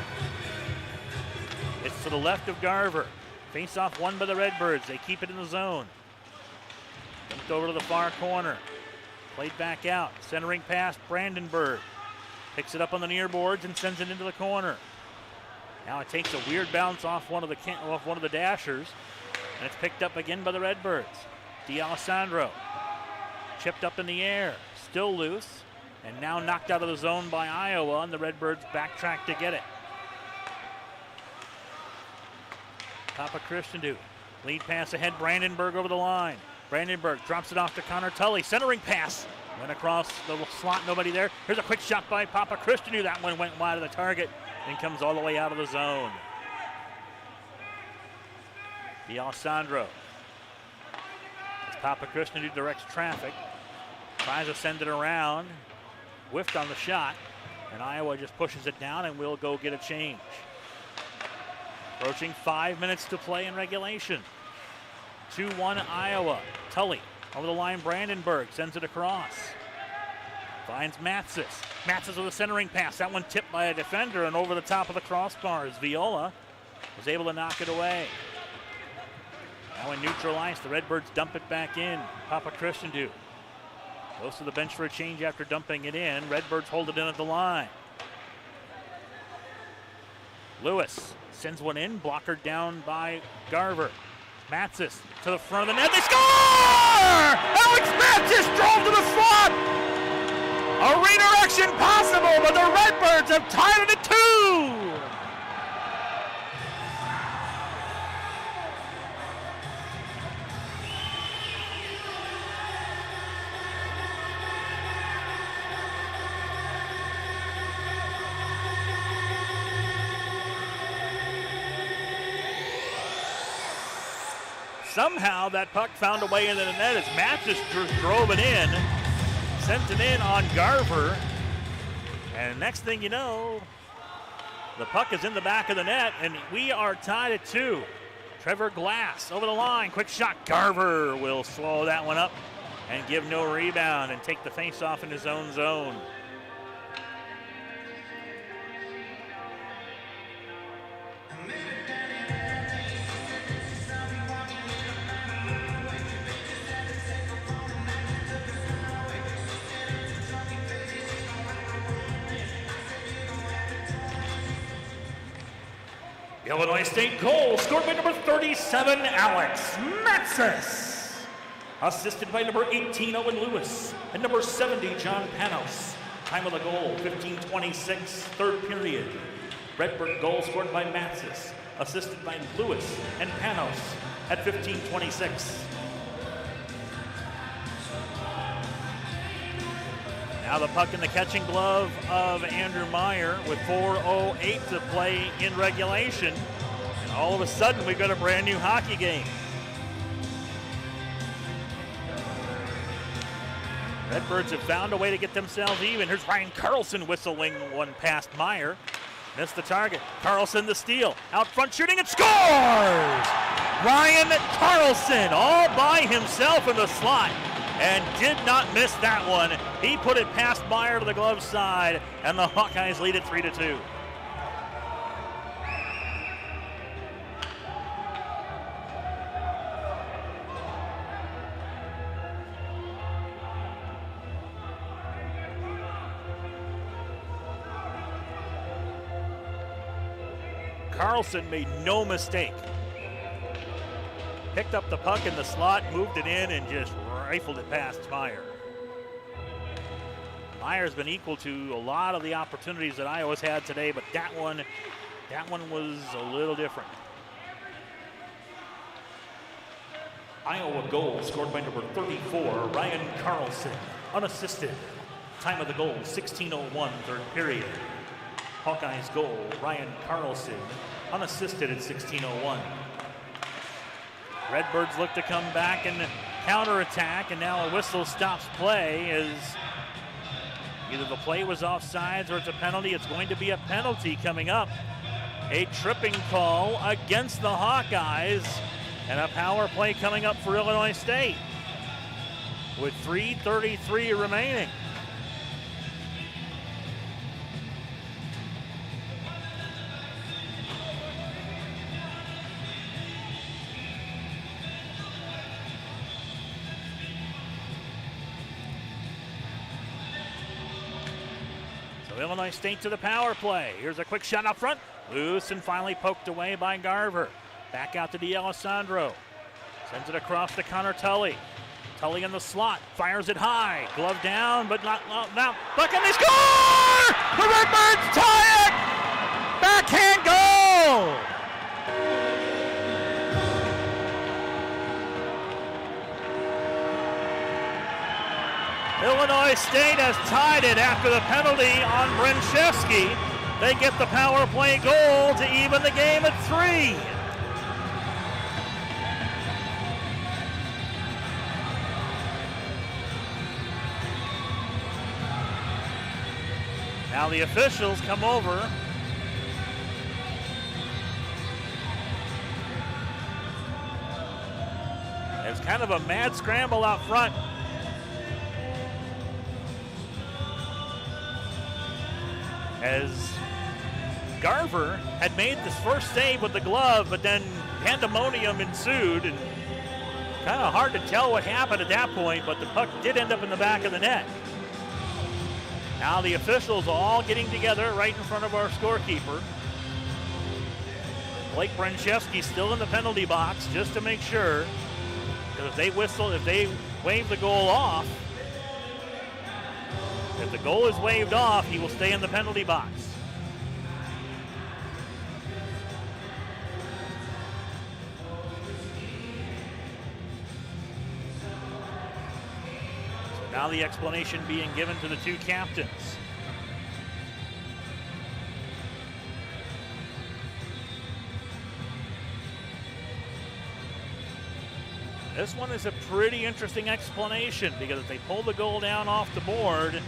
It's to the left of Garver. Face-off won by the Redbirds. They keep it in the zone. Dumped over to the far corner. Played back out. Centering pass, Brandenburg. Picks it up on the near boards and sends it into the corner. Now it takes a weird bounce off one of the dashers. And it's picked up again by the Redbirds. D'Alessandro chipped up in the air, still loose, and now knocked out of the zone by Iowa, and the Redbirds backtrack to get it. Papa Christendu, lead pass ahead, Brandenburg over the line. Brandenburg drops it off to Connor Tully, centering pass. Went across the slot, nobody there. Here's a quick shot by Papa Christendu. That one went wide of the target and comes all the way out of the zone. D'Alessandro. As Papa Christendu directs traffic. Tries to send it around. Whiffed on the shot. And Iowa just pushes it down and will go get a change. Approaching 5 minutes to play in regulation. 2-1 Iowa. Tully over the line. Brandenburg sends it across. Finds Matzis. Matzis with a centering pass. That one tipped by a defender and over the top of the crossbars. Viola was able to knock it away. Now in neutral ice, the Redbirds dump it back in. Papa Christendu goes to the bench for a change after dumping it in. Redbirds hold it in at the line. Lewis sends one in, blocker down by Garver. Matzis to the front of the net. They score! Alex Matzis drove to the slot! A redirection possible, but the Redbirds have tied it at 2! Somehow that puck found a way into the net as Matzis drove it in, sent it in on Garver, and next thing you know, the puck is in the back of the net, and we are tied at 2. Trevor Glass over the line, quick shot. Garver will swallow that one up and give no rebound and take the face-off in his own zone. Illinois State goal scored by number 37, Alex Matzis. Assisted by number 18, Owen Lewis, and number 70, John Panos. Time of the goal, 15:26, third period. Redbird goal scored by Matzis, assisted by Lewis and Panos at 15:26. Now the puck in the catching glove of Andrew Meyer with 4:08 to play in regulation. And all of a sudden, we've got a brand new hockey game. Redbirds have found a way to get themselves even. Here's Ryan Carlson whistling one past Meyer. Missed the target. Carlson the steal. Out front shooting and scores! Ryan Carlson all by himself in the slot and did not miss that one. He put it past Meyer to the glove side, and the Hawkeyes lead it 3-2. Carlson made no mistake. Picked up the puck in the slot, moved it in, and just rifled it past Meyer. Meyer's been equal to a lot of the opportunities that Iowa's had today, but that one was a little different. Iowa goal scored by number 34, Ryan Carlson, unassisted. Time of the goal, 16:01, third period. Hawkeyes goal, Ryan Carlson, unassisted at 16:01. Redbirds look to come back and counterattack, and now a whistle stops play as either the play was offsides or it's a penalty. It's going to be a penalty coming up. A tripping call against the Hawkeyes, and a power play coming up for Illinois State with 3:33 remaining. Illinois State to the power play. Here's a quick shot up front. Loose and finally poked away by Garver. Back out to D'Alessandro. Sends it across to Connor Tully. Tully in the slot. Fires it high. Glove down, but not now. Look, and they score! The Redbirds tie it! Backhand goal! Illinois State has tied it after the penalty on Brenchevsky. They get the power play goal to even the game at 3. Now the officials come over. It's kind of a mad scramble out front. As Garver had made this first save with the glove, but then pandemonium ensued, and kind of hard to tell what happened at that point, but the puck did end up in the back of the net. Now the officials all getting together right in front of our scorekeeper. Blake Brenchevsky still in the penalty box just to make sure, because if they wave the goal off, if the goal is waved off, he will stay in the penalty box. So now the explanation being given to the two captains. This one is a pretty interesting explanation because if they pull the goal down off the board,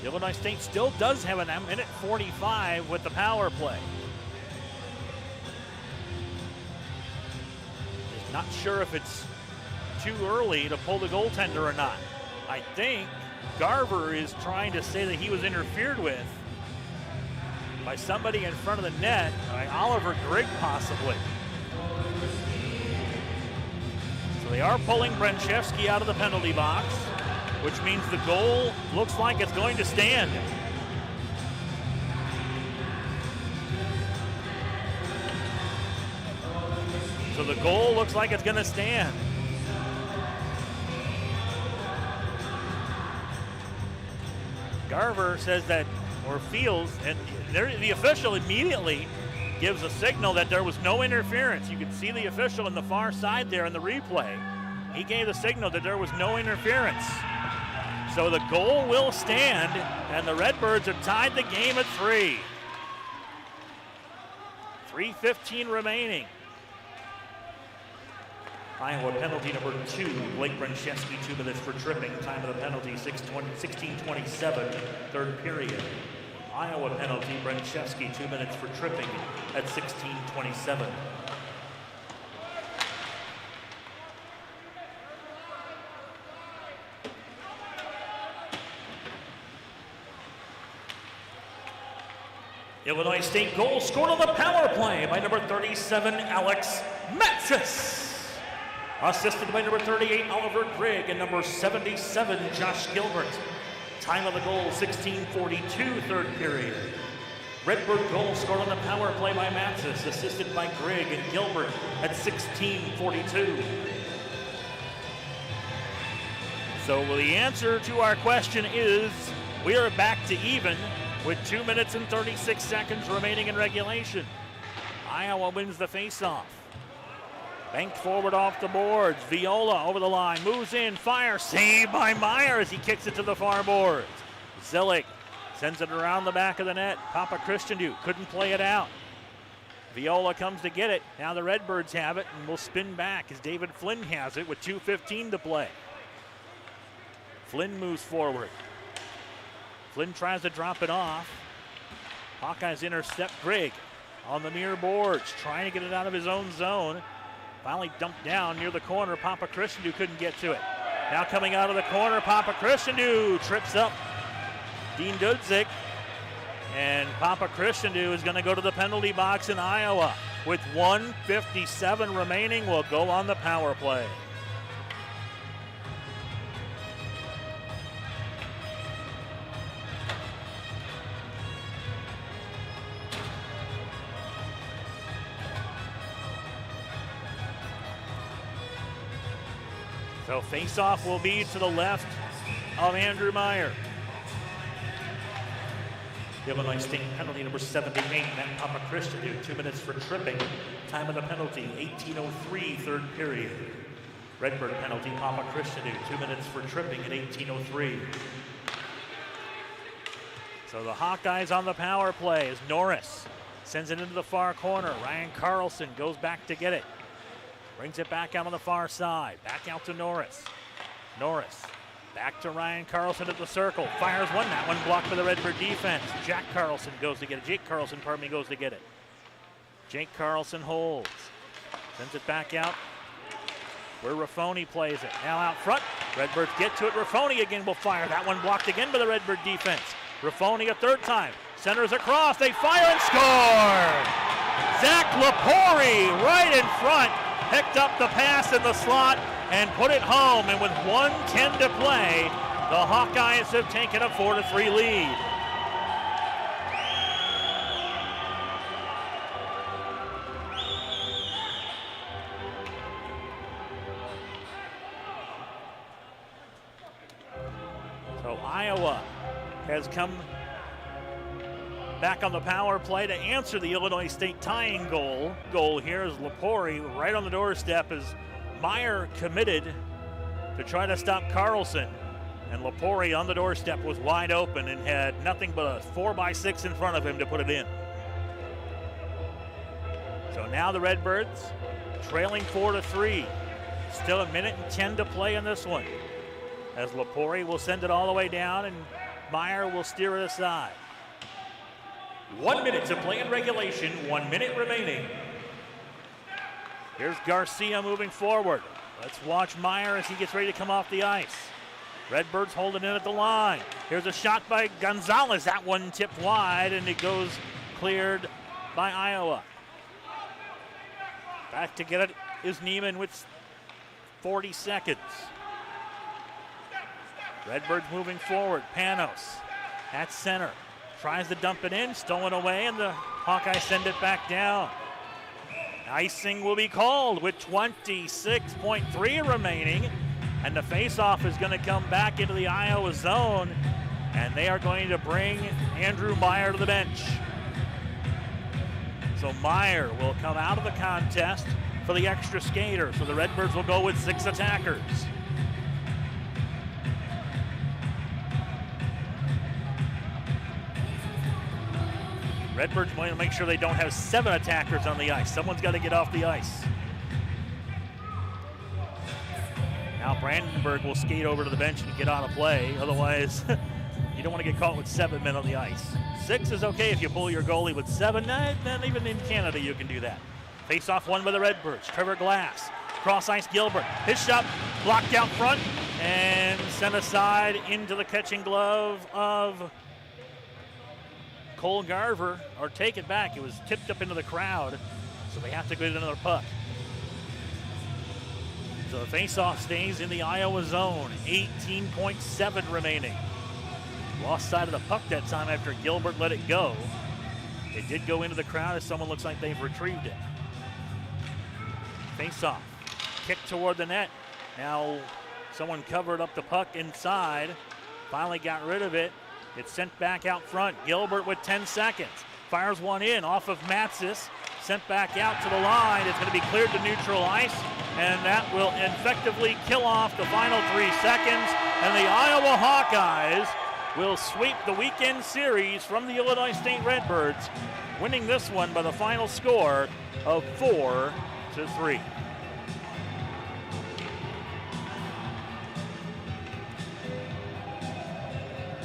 Illinois State still does have a minute 45 with the power play. Just not sure if it's too early to pull the goaltender or not. I think Garver is trying to say that he was interfered with by somebody in front of the net, by Oliver Grigg possibly. So they are pulling Brenchevsky out of the penalty box, which means the goal looks like it's going to stand. So the goal looks like it's going to stand. Garver says that, or feels, and the official immediately gives a signal that there was no interference. You can see the official on the far side there in the replay. He gave the signal that there was no interference. So the goal will stand, and the Redbirds have tied the game at 3. 3:15 remaining. Iowa penalty number 2, Blake Brzezinski, 2 minutes for tripping. Time of the penalty, 16:27, third period. Iowa penalty, Brzezinski, 2 minutes for tripping at 16:27. Illinois State goal scored on the power play by number 37, Alex Matsis. Assisted by number 38, Oliver Grigg, and number 77, Josh Gilbert. Time of the goal, 16:42, third period. Redbird goal scored on the power play by Matsis, assisted by Grigg and Gilbert at 16:42. So the answer to our question is we are back to even with 2 minutes and 36 seconds remaining in regulation. Iowa wins the faceoff. Banked forward off the boards. Viola over the line, moves in, fires, saved by Meyer as he kicks it to the far boards. Zillig sends it around the back of the net. Papa Christiandu couldn't play it out. Viola comes to get it. Now the Redbirds have it and will spin back as David Flynn has it with 2:15 to play. Flynn moves forward. Flynn tries to drop it off. Hawkeyes intercept Grigg on the near boards, trying to get it out of his own zone. Finally dumped down near the corner. Papa Christiandu couldn't get to it. Now coming out of the corner, Papa Christiandu trips up Dean Dudzik. And Papa Christiandu is going to go to the penalty box in Iowa. With 1:57 remaining, will go on the power play. So face-off will be to the left of Andrew Meyer. Illinois State penalty number 78, Matt Papa Christiandu, 2 minutes for tripping. Time of the penalty, 18:03, third period. Redbird penalty, Papa Christiandu, 2 minutes for tripping at 18:03. So the Hawkeyes on the power play as Norris sends it into the far corner. Ryan Carlson goes back to get it. Brings it back out on the far side. Back out to Norris. Norris back to Ryan Carlson at the circle. Fires one. That one blocked by the Redbird defense. Jack Carlson goes to get it. Jake Carlson, goes to get it. Jake Carlson holds. Sends it back out where Raffoni plays it. Now out front. Redbirds get to it. Raffoni again will fire. That one blocked again by the Redbird defense. Raffoni a third time. Centers across. They fire and score! Zach Lepori right in front. Picked up the pass in the slot and put it home. And with 1:10 to play, the Hawkeyes have taken a 4-3 lead. So Iowa has come back on the power play to answer the Illinois State tying goal here is Lepori right on the doorstep as Meyer committed to try to stop Carlson. And Lepori on the doorstep was wide open and had nothing but a 4x6 in front of him to put it in. So now the Redbirds trailing 4-3. Still 1:10 to play in this one. As Lepori will send it all the way down and Meyer will steer it aside. 1 minute to play in regulation, 1 minute remaining. Here's Garcia moving forward. Let's watch Meyer as he gets ready to come off the ice. Redbirds holding in at the line. Here's a shot by Gonzalez. That one tipped wide and it goes cleared by Iowa. Back to get it is Neiman with 40 seconds. Redbirds moving forward. Panos at center. Tries to dump it in, stolen away, and the Hawkeyes send it back down. Icing will be called with 26.3 remaining, and the faceoff is going to come back into the Iowa zone, and they are going to bring Andrew Meyer to the bench. So Meyer will come out of the contest for the extra skater, so the Redbirds will go with 6 attackers. Redbirds want to make sure they don't have 7 attackers on the ice. Someone's got to get off the ice. Now Brandenburg will skate over to the bench and get out of play. Otherwise, you don't want to get caught with 7 men on the ice. 6 is okay if you pull your goalie with 7. Then even in Canada you can do that. Face-off won by the Redbirds. Trevor Glass. Cross ice Gilbert. His shot blocked out front and sent aside into the catching glove of Cole Garver, or take it back. It was tipped up into the crowd, so they have to get another puck. So the face-off stays in the Iowa zone. 18.7 remaining. Lost side of the puck that time after Gilbert let it go. It did go into the crowd as someone looks like they've retrieved it. Face-off. Kick toward the net. Now someone covered up the puck inside. Finally got rid of it. It's sent back out front. Gilbert with 10 seconds. Fires one in off of Matsis. Sent back out to the line. It's going to be cleared to neutral ice. And that will effectively kill off the final 3 seconds. And the Iowa Hawkeyes will sweep the weekend series from the Illinois State Redbirds, winning this one by the final score of 4-3.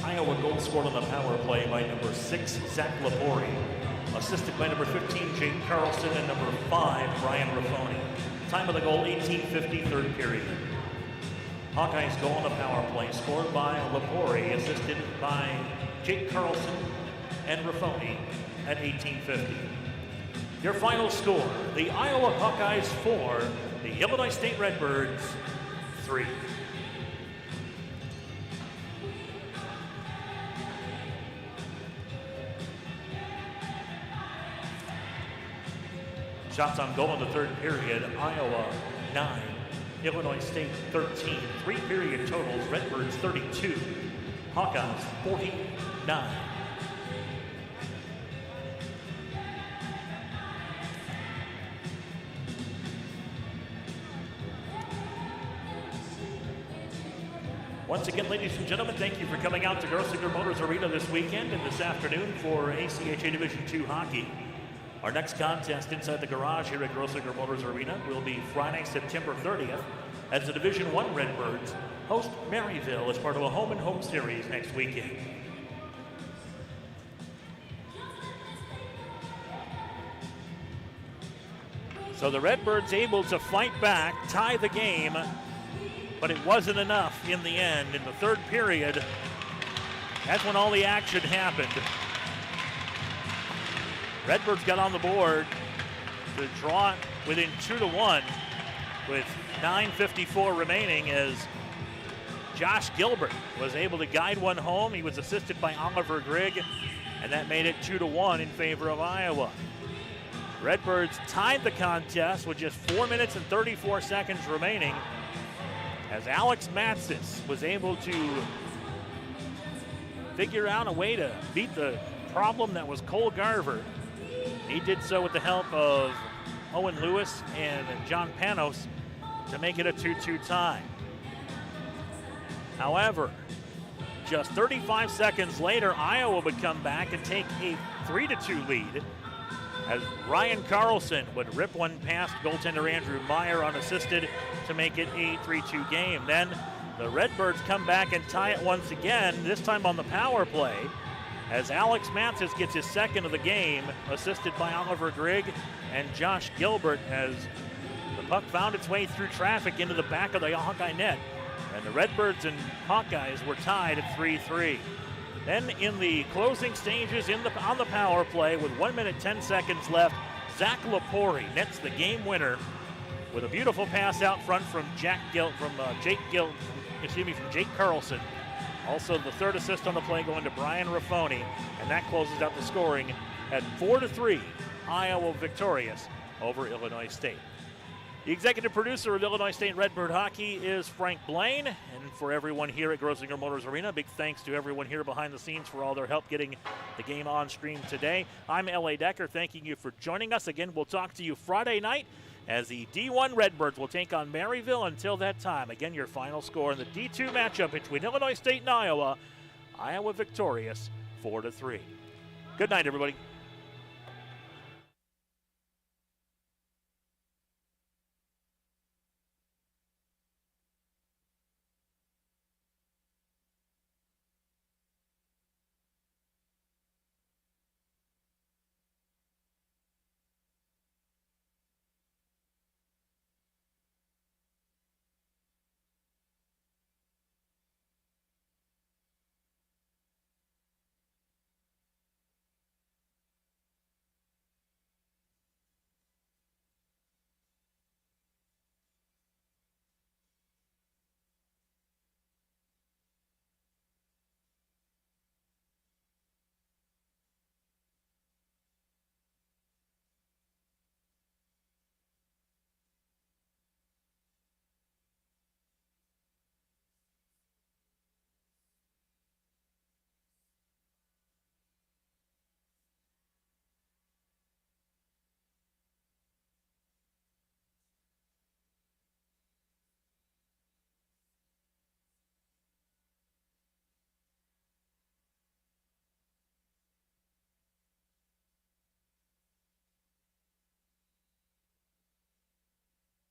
Iowa goal scored on the power play by number 6, Zach Lepori. Assisted by number 15, Jake Carlson, and number 5, Brian Raffoni. Time of the goal, 18:50, third period. Hawkeyes goal on the power play, scored by Lepori, assisted by Jake Carlson and Raffoni at 18:50. Your final score, the Iowa Hawkeyes 4, the Illinois State Redbirds 3. Shots on goal in the third period, Iowa 9, Illinois State 13. 3-period totals, Redbirds 32, Hawkeyes 49. Once again, ladies and gentlemen, thank you for coming out to Grossinger Motors Arena this weekend and this afternoon for ACHA Division II hockey. Our next contest inside the garage here at Grossinger Motors Arena will be Friday, September 30th, as the Division I Redbirds host Maryville as part of a home-and-home series next weekend. So the Redbirds able to fight back, tie the game, but it wasn't enough in the end. In the third period, that's when all the action happened. Redbirds got on the board to draw it within 2-1 with 9:54 remaining as Josh Gilbert was able to guide one home. He was assisted by Oliver Grigg, and that made it 2-1 in favor of Iowa. Redbirds tied the contest with just 4 minutes and 34 seconds remaining as Alex Matsis was able to figure out a way to beat the problem that was Cole Garver. He did so with the help of Owen Lewis and John Panos to make it a 2-2 tie. However, just 35 seconds later, Iowa would come back and take a 3-2 lead as Ryan Carlson would rip one past goaltender Andrew Meyer unassisted to make it a 3-2 game. Then the Redbirds come back and tie it once again, this time on the power play, as Alex Matsis gets his second of the game, assisted by Oliver Grigg and Josh Gilbert, as the puck found its way through traffic into the back of the Hawkeye net. And the Redbirds and Hawkeyes were tied at 3-3. Then in the closing stages on the power play with 1 minute 10 seconds left, Zach Lepori nets the game winner with a beautiful pass out front from Jake Carlson. Also the third assist on the play going to Brian Raffoni, and that closes out the scoring at 4-3. Iowa victorious over Illinois State. The executive producer of Illinois State Redbird Hockey is Frank Blaine. And for everyone here at Grossinger Motors Arena, big thanks to everyone here behind the scenes for all their help getting the game on stream today. I'm L.A. Decker, thanking you for joining us. Again, we'll talk to you Friday night as the D1 Redbirds will take on Maryville. Until that time, again, your final score in the D2 matchup between Illinois State and Iowa. Iowa victorious 4-3. Good night, everybody.